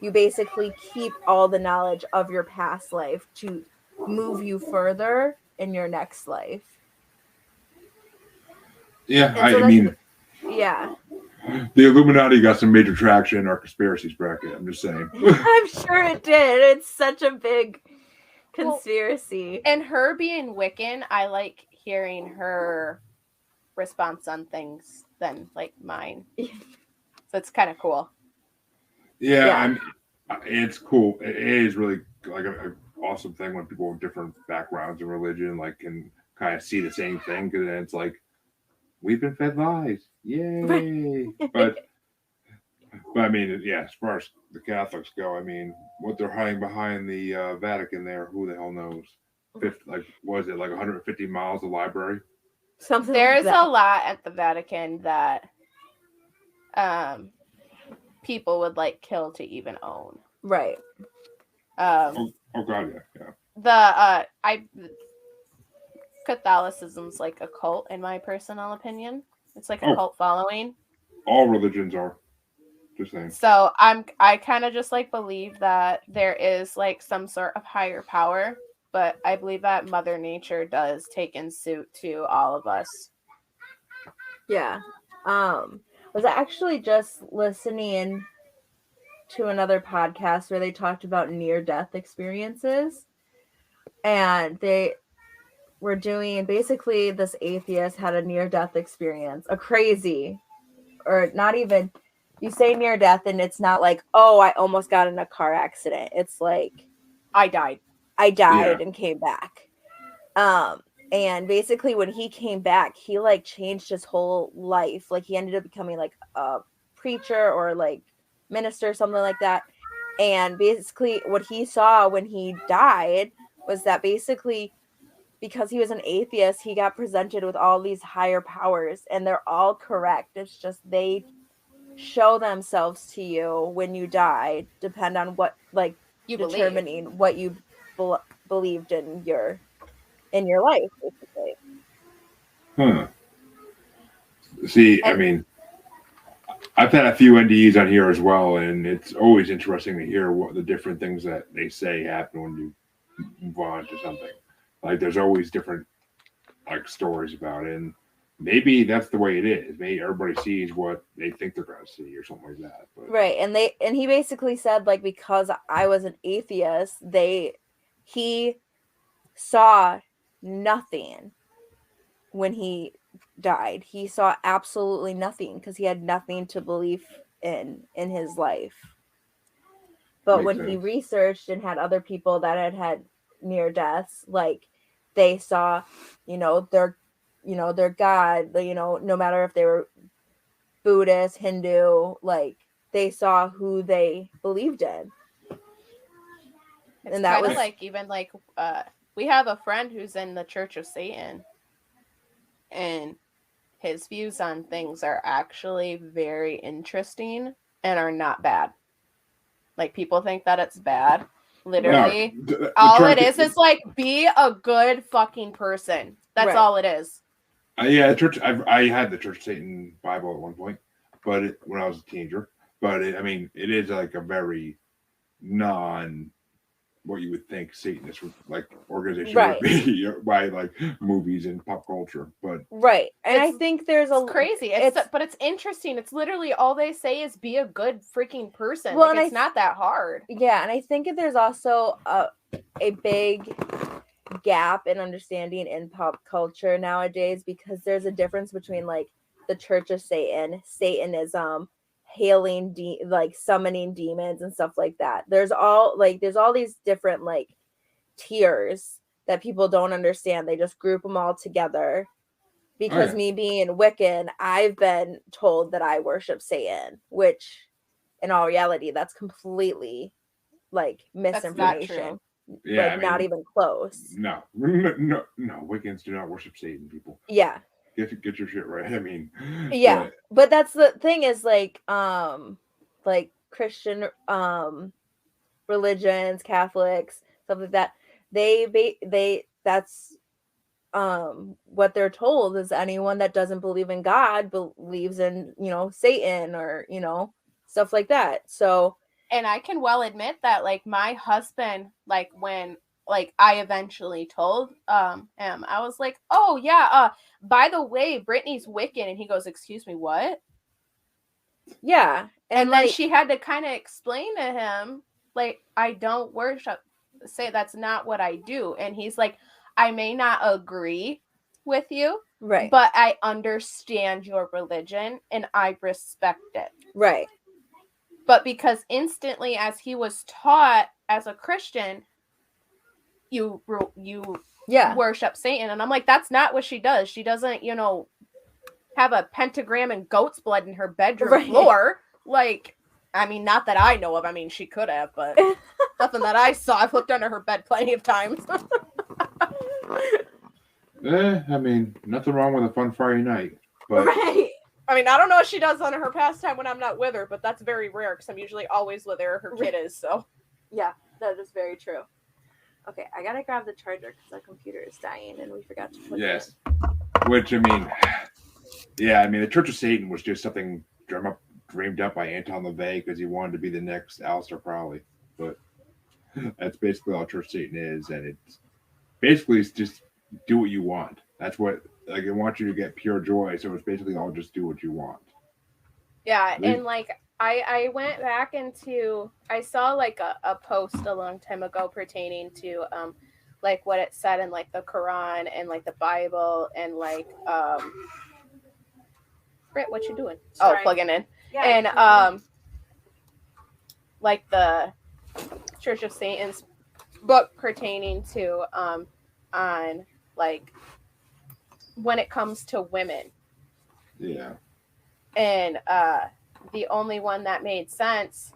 you basically keep all the knowledge of your past life to move you further in your next life. Yeah, I mean, yeah. The Illuminati got some major traction in our conspiracies bracket. I'm just saying. I'm sure it did. It's such a big conspiracy. And her being Wiccan, I like hearing her response on things than like mine. So it's kind of cool. Yeah. It's cool. It is really like an awesome thing when people with different backgrounds in religion like can kind of see the same thing, because then it's like, we've been fed lies. Yay. But I mean, yeah, as far as the Catholics go, I mean, what they're hiding behind the Vatican there, who the hell knows? Was it like 150 miles of library? Something. There's like a lot at the Vatican that people would like kill to even own. Right. Oh God, yeah. Catholicism's like a cult, in my personal opinion. It's like a cult following. All religions are. Just saying. So I kind of just like believe that there is like some sort of higher power, but I believe that Mother Nature does take in suit to all of us. Yeah. Was actually just listening to another podcast where they talked about near-death experiences, and they were doing basically this atheist had a near-death experience, a crazy, or not even, you say near death and it's not like, oh, I almost got in a car accident. It's like I died. I died and came back. And basically when he came back, he like changed his whole life. Like he ended up becoming like a preacher or like minister, something like that. And basically what he saw when he died was that basically because he was an atheist, he got presented with all these higher powers and they're all correct. It's just they show themselves to you when you die, depend on what like You determining believe. what you believed in your life, basically. See, I And mean, I've had a few NDEs on here as well, and it's always interesting to hear what the different things that they say happen when you move on to something. Like, there's always different like stories about it, and maybe that's the way it is. Maybe everybody sees what they think they're going to see, or something like that. But right, and he basically said like because I was an atheist, he saw nothing when he died. He saw absolutely nothing because he had nothing to believe in his life. But makes when he sense. researched and had other people that had near deaths, like they saw, their God, no matter if they were Buddhist, Hindu, like they saw who they believed in. It's And that kind of was like even like we have a friend who's in the Church of Satan, and his views on things are actually very interesting and are not bad. Like people think that it's bad. Literally, all it is like be a good fucking person. That's Right. all it is. Yeah, the church. I had the Church of Satan Bible at one point, but when I was a teenager. But I mean, it is like a very non what you would think Satanist like organization Right. would be by like movies and pop culture. But right. And I think there's It's crazy. But it's interesting. It's literally all they say is be a good freaking person. Well, like, and it's not that hard. Yeah, and I think there's also a big gap in understanding in pop culture nowadays because there's a difference between like the Church of Satan, Satanism, hailing like summoning demons and stuff like that. There's all these different like tiers that people don't understand. They just group them all together. Because me being Wiccan, I've been told that I worship Satan, which in all reality that's completely like misinformation. Yeah, like not even close. No, Wiccans do not worship Satan, people. Yeah. Get your shit right. I mean, yeah, but that's the thing is like Christian religions, Catholics, stuff like that. They that's what they're told is anyone that doesn't believe in God believes in, Satan or, stuff like that. So and I can well admit that like my husband, like when like I eventually told him, I was like, oh yeah, by the way, Brittany's Wiccan, and he goes, excuse me, what? Yeah. And then she had to kind of explain to him, like, I don't worship, say that's not what I do. And he's like, I may not agree with you, right, but I understand your religion and I respect it. Right. But because instantly, as he was taught as a Christian, you worship Satan. And I'm like, that's not what she does. She doesn't, have a pentagram and goat's blood in her bedroom floor. Like, I mean, not that I know of. I mean, she could have, but nothing that I saw. I've looked under her bed plenty of times. I mean, nothing wrong with a fun Friday night. But right. I mean, I don't know what she does on her pastime when I'm not with her, but that's very rare because I'm usually always with her. Her kid is, so. Yeah, that is very true. Okay, I gotta grab the charger because our computer is dying and we forgot to plug it in. Which, I mean, yeah, I mean, the Church of Satan was just something dreamed up by Anton LaVey because he wanted to be the next Aleister Crowley. But that's basically all Church of Satan is, and it's basically just do what you want. That's what like it wants you to get pure joy. So it's basically all just do what you want. Yeah, and like I went back into, I saw like a post a long time ago pertaining to like what it said in like the Quran and like the Bible and like Britt, what you doing? Sorry. Oh, plugging in. Yeah, And like the Church of Satan's book pertaining to on like when it comes to women. Yeah. And the only one that made sense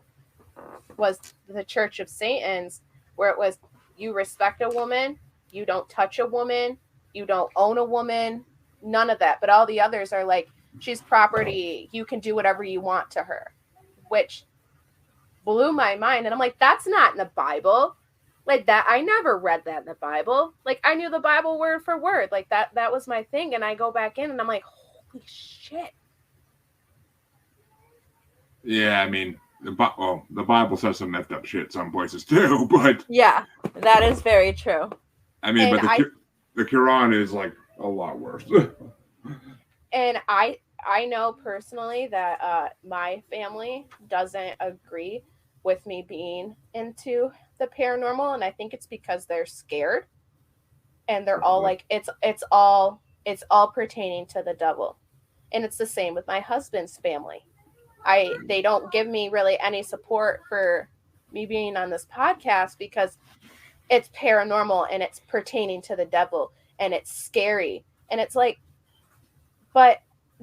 was the Church of Satan's, where it was you respect a woman, you don't touch a woman, you don't own a woman, none of that. But all the others are like, she's property, you can do whatever you want to her, which blew my mind. And I'm like, that's not in the Bible. Like that, I never read that in the Bible. Like I knew the Bible word for word. Like that was my thing. And I go back in and I'm like, holy shit. Yeah, I mean, the Bible says some messed up shit some places too, but yeah, that is very true. I mean, And but the Quran is like a lot worse. And I know personally that my family doesn't agree with me being into the paranormal, and I think it's because they're scared, and they're all like, it's all pertaining to the devil, and it's the same with my husband's family. They don't give me really any support for me being on this podcast because it's paranormal and it's pertaining to the devil and it's scary, and it's like, but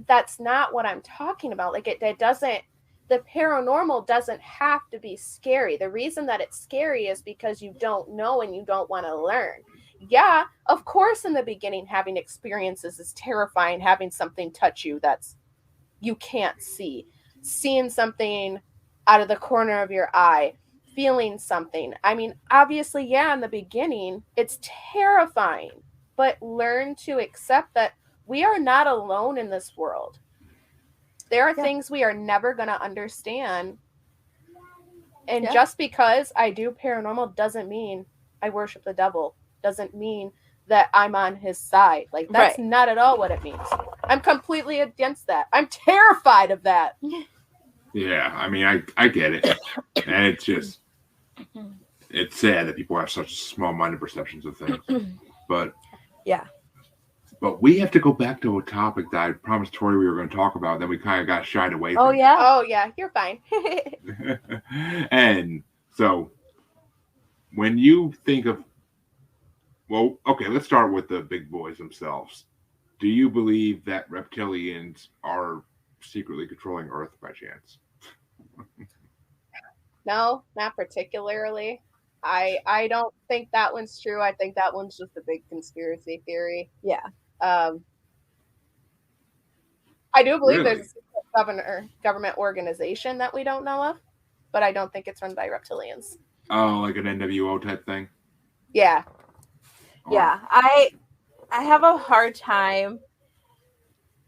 that's not what I'm talking about. Like it doesn't, the paranormal doesn't have to be scary. The reason that it's scary is because you don't know and you don't want to learn. Yeah, of course, in the beginning, having experiences is terrifying. Having something touch you that's you can't see, seeing something out of the corner of your eye, feeling something. I mean, obviously, yeah, in the beginning, it's terrifying, but learn to accept that we are not alone in this world. There are things we are never going to understand. And just because I do paranormal doesn't mean I worship the devil. Doesn't mean that I'm on his side. Like, that's not at all what it means. I'm completely against that. I'm terrified of that. Yeah, I mean, I get it. And it's just, it's sad that people have such small-minded perceptions of things. But yeah. But we have to go back to a topic that I promised Tori we were going to talk about. Then we kind of got shied away from. Oh, yeah. You're fine. And so when you think of, well, okay, let's start with the big boys themselves. Do you believe that reptilians are secretly controlling Earth by chance? No, not particularly. I don't think that one's true. I think that one's just a big conspiracy theory. Yeah. I do believe there's a government organization that we don't know of, but I don't think it's run by reptilians. Oh, like an NWO type thing? Yeah. Yeah. I have a hard time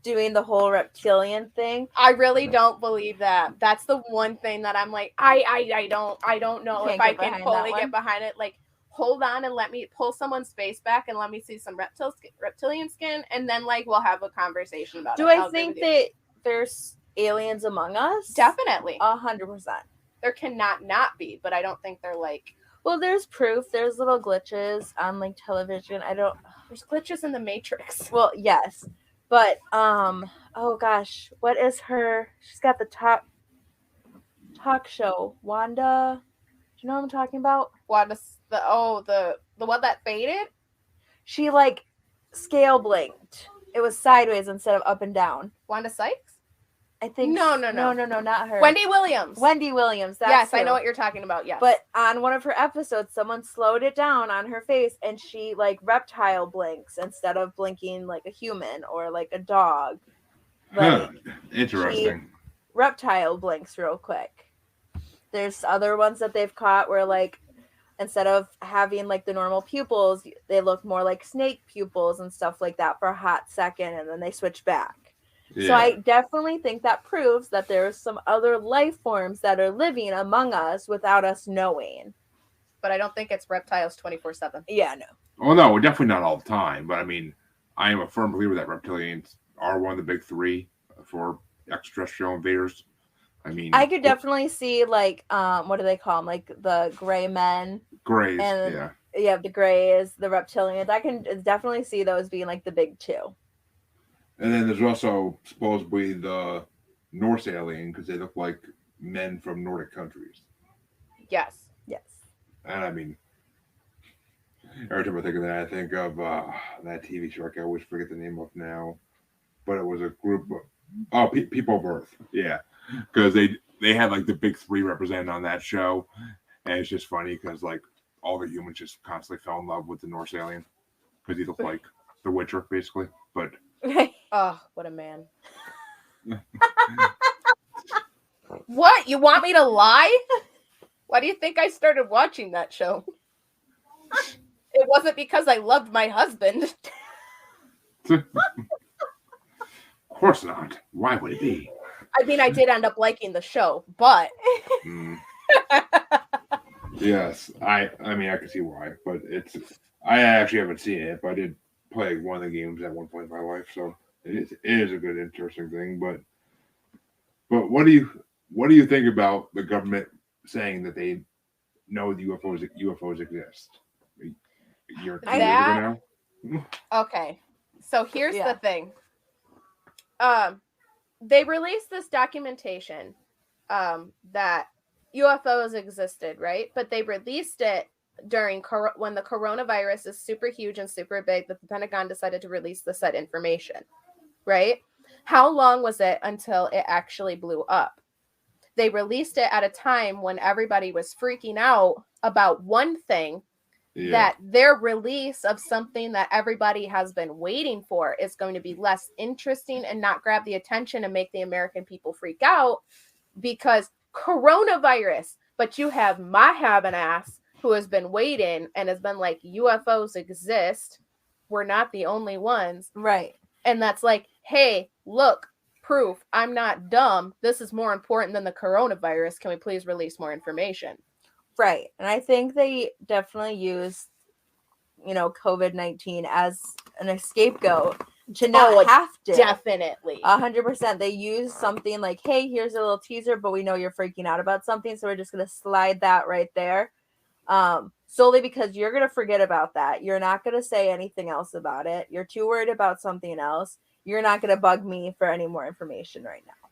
doing the whole reptilian thing. I really don't believe that. That's the one thing that I'm like, I don't know if I can fully get behind it. Like, hold on and let me pull someone's face back and let me see some reptilian skin, and then like we'll have a conversation about it. Do I think that there's aliens among us? Definitely. 100%. There cannot not be, but I don't think they're like. Well, there's proof. There's little glitches on like television. There's glitches in the Matrix. Well, yes. But oh gosh, what is her? She's got the talk show. Wanda. Do you know what I'm talking about? Wanda, the one that faded? She like scale blinked. It was sideways instead of up and down. Wanda Sykes? I think No, not her. Wendy Williams. Yes, I know what you're talking about. Yes. But on one of her episodes, someone slowed it down on her face, and she like reptile blinks instead of blinking like a human or like a dog. Like, interesting. Reptile blinks real quick. There's other ones that they've caught where like instead of having like the normal pupils, they look more like snake pupils and stuff like that for a hot second, and then they switch back. Yeah. So I definitely think that proves that there's some other life forms that are living among us without us knowing. But I don't think it's reptiles 24/7. Yeah, no. Well, no, definitely not all the time. But I mean, I am a firm believer that reptilians are one of the big three for extraterrestrial invaders. I mean, I could definitely see like what do they call them? Like the gray men Greys, and yeah. yeah, the grays, the reptilians. I can definitely see those being like the big two. And then there's also supposedly the Norse alien because they look like men from Nordic countries. Yes. Yes. And I mean, every time I think of that, I think of that TV show. I always forget the name of now, but it was a group of People of Earth. Yeah, because they had like the big three represented on that show, and it's just funny because like all the humans just constantly fell in love with the Norse alien because he looked like the Witcher basically. But oh, what a man! What, you want me to lie? Why do you think I started watching that show? It wasn't because I loved my husband. of course not. Why would it be? I mean, I did end up liking the show, but Yes, I mean I can see why, but I actually haven't seen it, but I did play one of the games at one point in my life, so it is a good interesting thing. But what do you think about the government saying that they know the UFOs exist? A year, 2 years ago now. okay. So here's the thing. They released this documentation that UFOs existed, right? But they released it during when the coronavirus is super huge and super big, that the Pentagon decided to release the said information, right? How long was it until it actually blew up? They released it at a time when everybody was freaking out about one thing, that their release of something that everybody has been waiting for is going to be less interesting and not grab the attention and make the American people freak out because coronavirus. But you have my having ass who has been waiting and has been like, UFOs exist. We're not the only ones. Right. And that's like, hey, look, proof. I'm not dumb. This is more important than the coronavirus. Can we please release more information? Right. And I think they definitely use, COVID-19 as an scapegoat to not have to. Definitely. 100%. They use something like, hey, here's a little teaser, but we know you're freaking out about something, so we're just going to slide that right there. Solely because you're going to forget about that. You're not going to say anything else about it. You're too worried about something else. You're not going to bug me for any more information right now.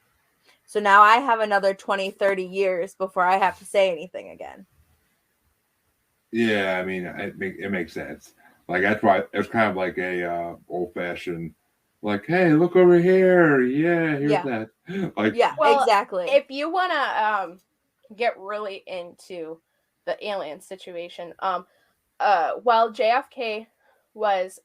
So now I have another 20, 30 years before I have to say anything again. Yeah, I mean, it makes sense. Like that's why it's kind of like a old fashioned, like, hey, look over here. Yeah, here's that. Like, yeah, well, exactly. If you want to get really into the alien situation, while JFK was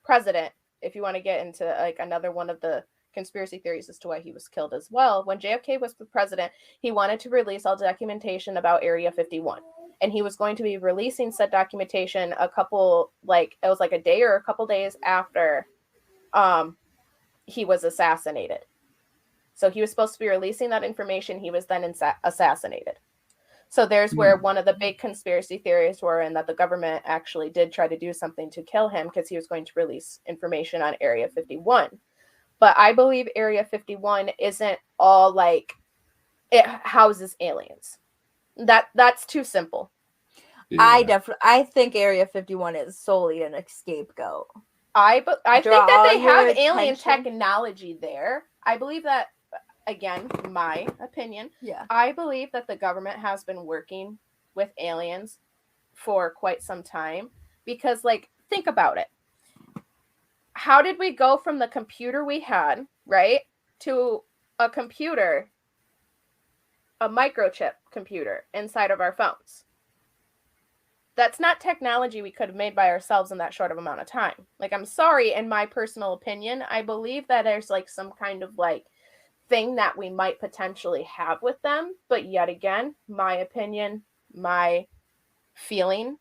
president, if you want to get into like another one of the conspiracy theories as to why he was killed as well, when JFK was the president, he wanted to release all documentation about Area 51. And he was going to be releasing said documentation it was like a day or a couple days after he was assassinated. So he was supposed to be releasing that information. He was then assassinated. So there's where one of the big conspiracy theories were, and that the government actually did try to do something to kill him because he was going to release information on Area 51. But I believe Area 51 isn't all like it houses aliens. That's too simple. Yeah. I think Area 51 is solely an scapegoat. I think that they have alien technology there. I believe that, again, my opinion. Yeah. I believe that the government has been working with aliens for quite some time because, like, think about it. How did we go from the computer we had, right, to a computer, a microchip computer inside of our phones? That's not technology we could have made by ourselves in that short of amount of time. Like, I'm sorry, in my personal opinion, I believe that there's like some kind of like thing that we might potentially have with them. But yet again, my opinion, my feeling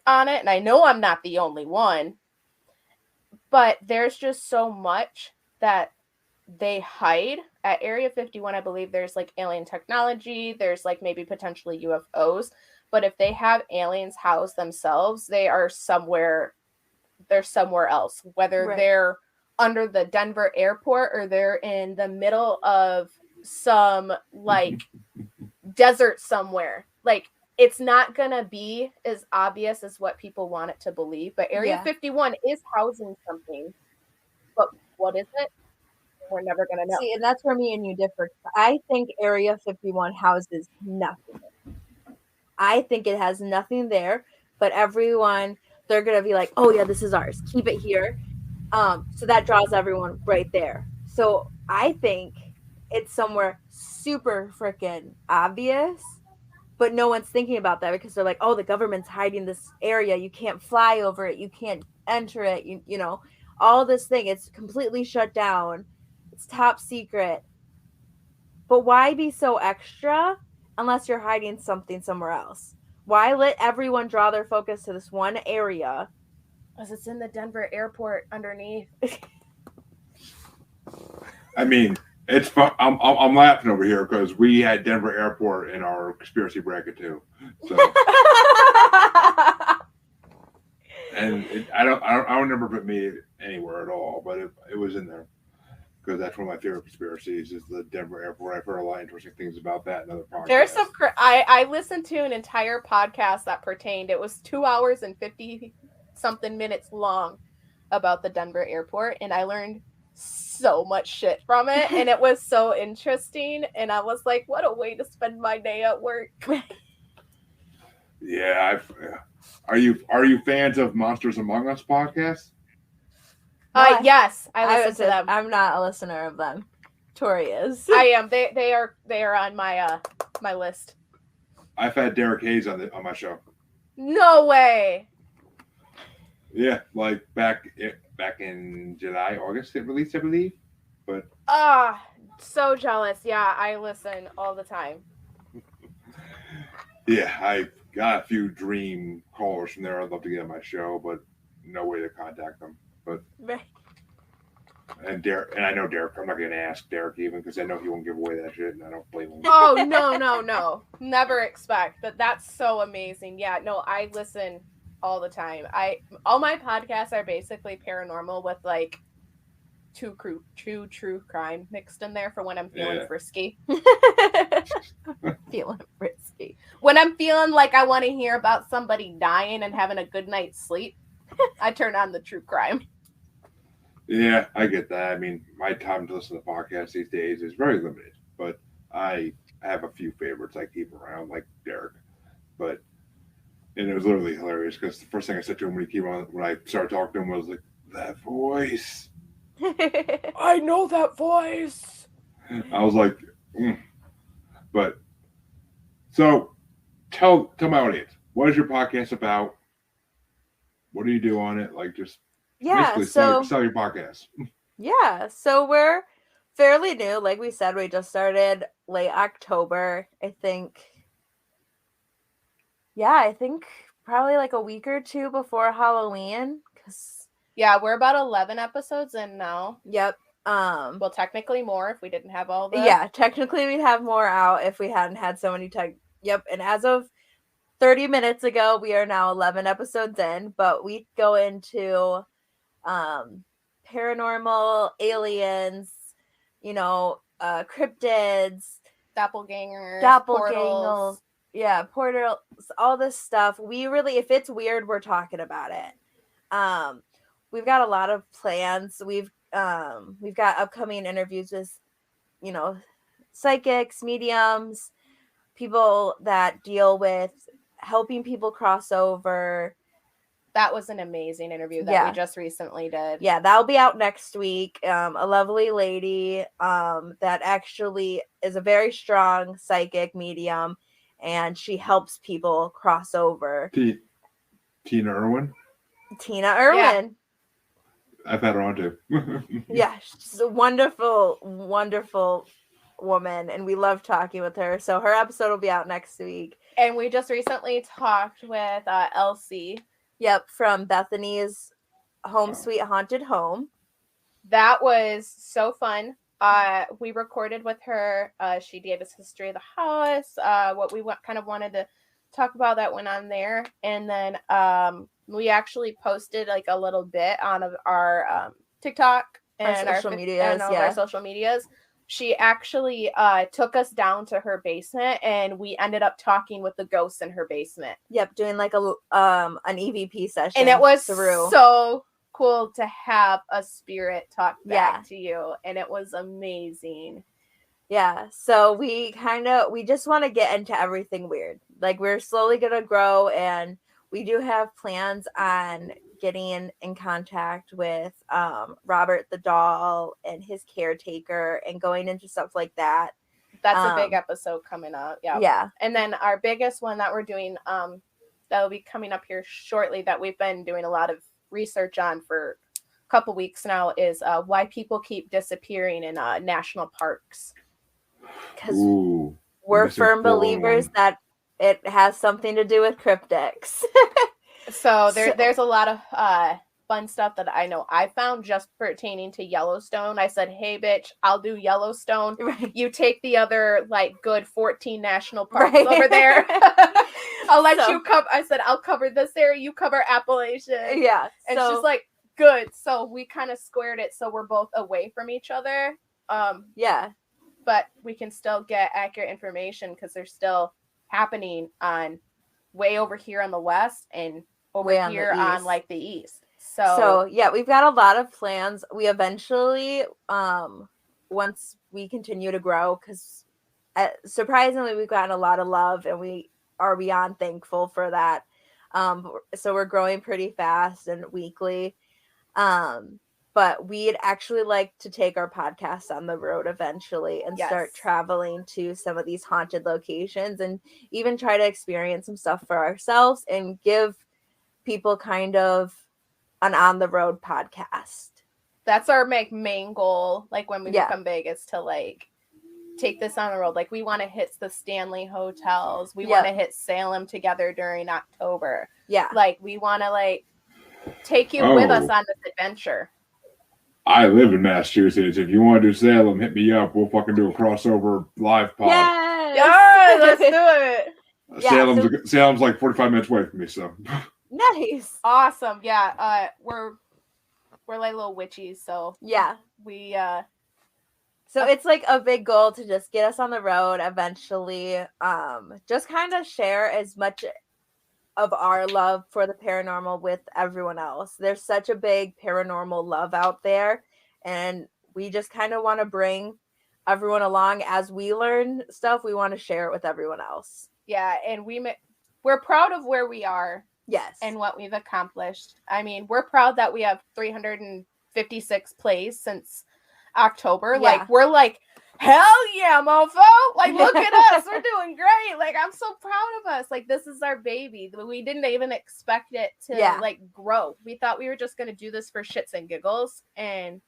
on it. And I know I'm not the only one, but there's just so much that they hide at Area 51. I believe there's like alien technology. There's like maybe potentially UFOs. But if they have aliens housed themselves, they are somewhere they're somewhere else, whether Right. they're under the Denver airport or they're in the middle of some like desert somewhere. Like, it's not gonna be as obvious as what people want it to believe, but Area Yeah. 51 is housing something. But what is it? We're never gonna know. See, and that's where me and you differ. I think Area 51 houses nothing. I think it has nothing there, but everyone, they're going to be like, oh yeah, this is ours. Keep it here. So that draws everyone right there. So I think it's somewhere super freaking obvious, but no one's thinking about that because they're like, oh, the government's hiding this area. You can't fly over it. You can't enter it. You know, all this thing. It's completely shut down. It's top secret. But why be so extra unless you're hiding something somewhere else? Why let everyone draw their focus to this one area? Because it's in the Denver airport underneath. I mean, it's fun. I'm laughing over here because we had Denver Airport in our conspiracy bracket too. So, and I don't remember if it made it anywhere at all, but it was in there because that's one of my favorite conspiracies is the Denver Airport. I've heard a lot of interesting things about that in other podcasts. There's some. I listened to an entire podcast that pertained. It was 2 hours and 50 something minutes long about the Denver airport, and I learned so much shit from it, and it was so interesting. And I was like, what a way to spend my day at work. Yeah, are you fans of Monsters Among Us podcast? Yes, I listen to them. I'm not a listener of them. Tori is. I am. They are on my my list. I've had Derek Hayes on my show. No way. Yeah, like back in July, August it released, I believe. But so jealous. Yeah, I listen all the time. Yeah, I got a few dream callers from there. I'd love to get on my show, but no way to contact them. But and Derek, and I know Derek. I'm not going to ask Derek even because I know he won't give away that shit, and I don't blame him. Oh no! Never expect. But that's so amazing. Yeah, no, I listen all the time. All my podcasts are basically paranormal with like true crime mixed in there for when I'm feeling frisky. Feeling frisky. When I'm feeling like I want to hear about somebody dying and having a good night's sleep, I turn on the true crime. Yeah, I get that. I mean, my time to listen to podcasts these days is very limited, but I have a few favorites I keep around, like Derek. And it was literally hilarious because the first thing I said to him when I started talking to him was like, that voice. I know that voice. I was like, But so tell my audience, what is your podcast about? What do you do on it? Like, just basically sell your podcast. Yeah, so we're fairly new. Like we said, we just started late October, I think. Yeah, I think probably like a week or two before Halloween. Yeah, we're about 11 episodes in now. Yep. Well, technically more if we didn't have all the... Yeah, technically we'd have more out if we hadn't had so many Yep, and as of 30 minutes ago, we are now 11 episodes in, but we go into paranormal, aliens, cryptids, doppelgangers, portals. Yeah, portals, all this stuff. We really, if it's weird, we're talking about it. We've got a lot of plans. We've got upcoming interviews with, psychics, mediums, people that deal with helping people cross over. That was an amazing interview that we just recently did. Yeah, that'll be out next week. A lovely lady that actually is a very strong psychic medium, and she helps people cross over. Tina Irwin? Tina Irwin. Yeah. I've had her on too. Yeah, she's a wonderful, wonderful woman, and we love talking with her. So her episode will be out next week. And we just recently talked with Elsie. Yep, from Bethany's Home Sweet Haunted Home. That was so fun. We recorded with her. She gave us history of the house, what we kind of wanted to talk about that went on there. And then we actually posted like a little bit on our TikTok and Our social medias, all of our social medias. She actually took us down to her basement, and we ended up talking with the ghosts in her basement. Yep, doing like an EVP session. And it was so cool to have a spirit talk back to you, and it was amazing. Yeah, so we just want to get into everything weird. Like, we're slowly going to grow, and we do have plans on getting in contact with Robert the doll and his caretaker and going into stuff like that. That's a big episode coming up. Yeah. And then our biggest one that we're doing that'll be coming up here shortly, that we've been doing a lot of research on for a couple weeks now, is why people keep disappearing in national parks. Because we're firm believers that it has something to do with cryptids. So there's a lot of fun stuff that I know I found just pertaining to Yellowstone. I said, hey, bitch, I'll do Yellowstone. Right. You take the other, like, good 14 national parks over there. I'll let you cover. I said, I'll cover this area. You cover Appalachian. Yeah. And it's just like, good. So we kind of squared it so we're both away from each other. Yeah. But we can still get accurate information because they're still happening on way over here on the west and over here on like the east. So yeah, we've got a lot of plans. We eventually, once we continue to grow, because surprisingly we've gotten a lot of love, and we are beyond thankful for that. So we're growing pretty fast and weekly. But we'd actually like to take our podcast on the road eventually and start traveling to some of these haunted locations, and even try to experience some stuff for ourselves and give people kind of an on-the-road podcast. That's our main goal. Like, when we become big, is to, like, take this on the road. Like, we want to hit the Stanley hotels. We want to hit Salem together during October. Yeah. Like, we want to, like, take you with us on this adventure. I live in Massachusetts. If you want to do Salem, hit me up. We'll fucking do a crossover live pod. Yes, let's do it. Salem's like 45 minutes away from me, so. Nice. Awesome. Yeah. We're like little witches, so yeah. We So it's like a big goal to just get us on the road eventually. Just kind of share as much of our love for the paranormal with everyone else. There's such a big paranormal love out there, and we just kind of want to bring everyone along. As we learn stuff, we want to share it with everyone else. Yeah, and we're proud of where we are. Yes. And what we've accomplished. I mean, we're proud that we have 356 plays since October. Yeah. Like, we're like, hell yeah, mofo! Like, look at us. We're doing great. Like, I'm so proud of us. Like, this is our baby. We didn't even expect it to, like, grow. We thought we were just going to do this for shits and giggles. And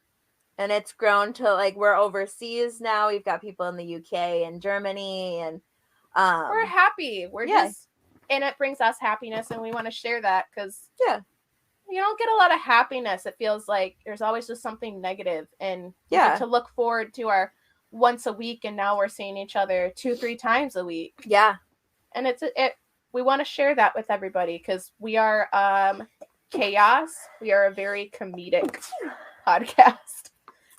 it's grown to, like, we're overseas now. We've got people in the UK and Germany. And we're happy. We're just... And it brings us happiness, and we want to share that because you don't get a lot of happiness. It feels like there's always just something negative, and to look forward to our once a week, and now we're seeing each other 2-3 times a week. Yeah, and we want to share that with everybody because we are chaos. We are a very comedic podcast.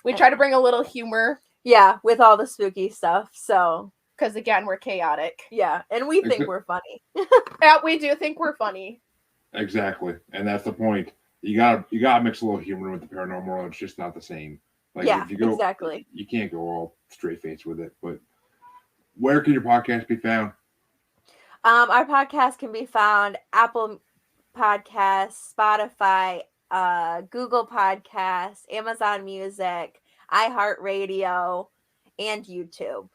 We try to bring a little humor. Yeah, with all the spooky stuff. So. Because, again, we're chaotic. Yeah, and we think we're funny. Yeah, we do think we're funny. Exactly, and that's the point. You gotta mix a little humor with the paranormal. It's just not the same. Like, if you go, exactly. You can't go all straight face with it. But where can your podcast be found? Our podcast can be found Apple Podcasts, Spotify, Google Podcasts, Amazon Music, iHeartRadio, and YouTube.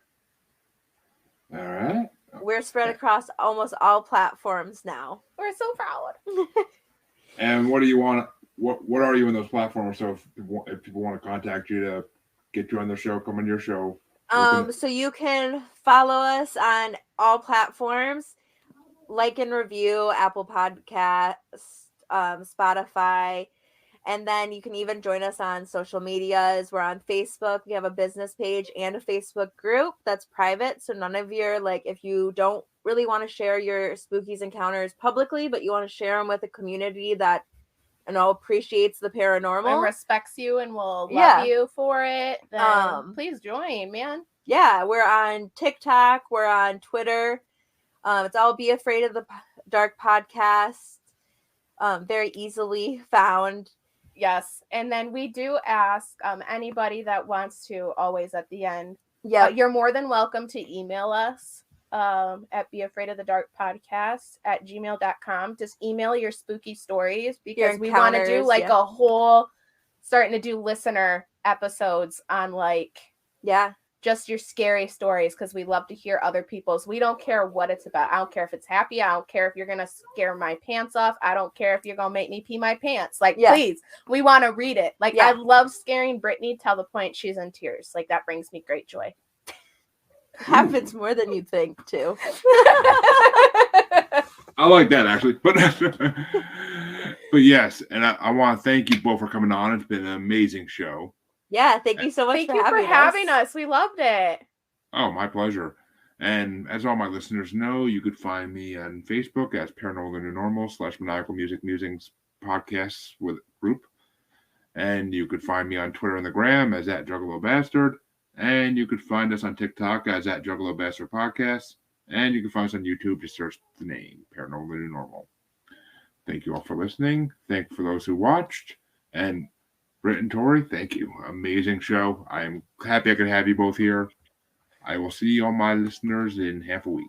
All right. We're spread across almost all platforms now. We're so proud. And what do you want? What are you in those platforms? So if people want to contact you to get you on their show, come on your show. So you can follow us on all platforms, like and review Apple Podcasts, Spotify. And then you can even join us on social medias. We're on Facebook. We have a business page and a Facebook group that's private. So none of your, like, if you don't really want to share your spookies encounters publicly, but you want to share them with a community that appreciates the paranormal and respects you and will love Yeah. you for it, then Um, please join, man. Yeah, we're on TikTok, we're on Twitter. It's all Be Afraid of the Dark podcast. Very easily found. Yes, and then we do ask anybody that wants to, always at the end, Yeah, you're more than welcome to email us at beafraidofthedarkpodcast@gmail.com. Just email your spooky stories, because we want to do encounters, like yeah. a whole, starting to do listener episodes on like yeah, just your scary stories, because we love to hear other people's. We don't care what it's about. I don't care if it's happy. I don't care if you're gonna scare my pants off. I don't care if you're gonna make me pee my pants. Like, Yeah. please, we want to read it. Like, Yeah. I love scaring Brittany till the point she's in tears. Like, that brings me great joy. happens more than you'd think too. I like that, actually. But yes, and I want to thank you both for coming on. It's been an amazing show. Yeah, thank you so much Thank for you having for having us. We loved it. Oh, my pleasure. And as all my listeners know, you could find me on Facebook as Paranormal the New Normal / Maniacal Music Musings Podcasts with group. And you could find me on Twitter and the Gram as @JuggaloBastard. And you could find us on TikTok as @JuggaloBastard Podcast. And you can find us on YouTube. Just search the name Paranormal the New Normal. Thank you all for listening. Thank you for those who watched. And Brittany Tori, thank you. Amazing show. I'm happy I could have you both here. I will see all my listeners in half a week.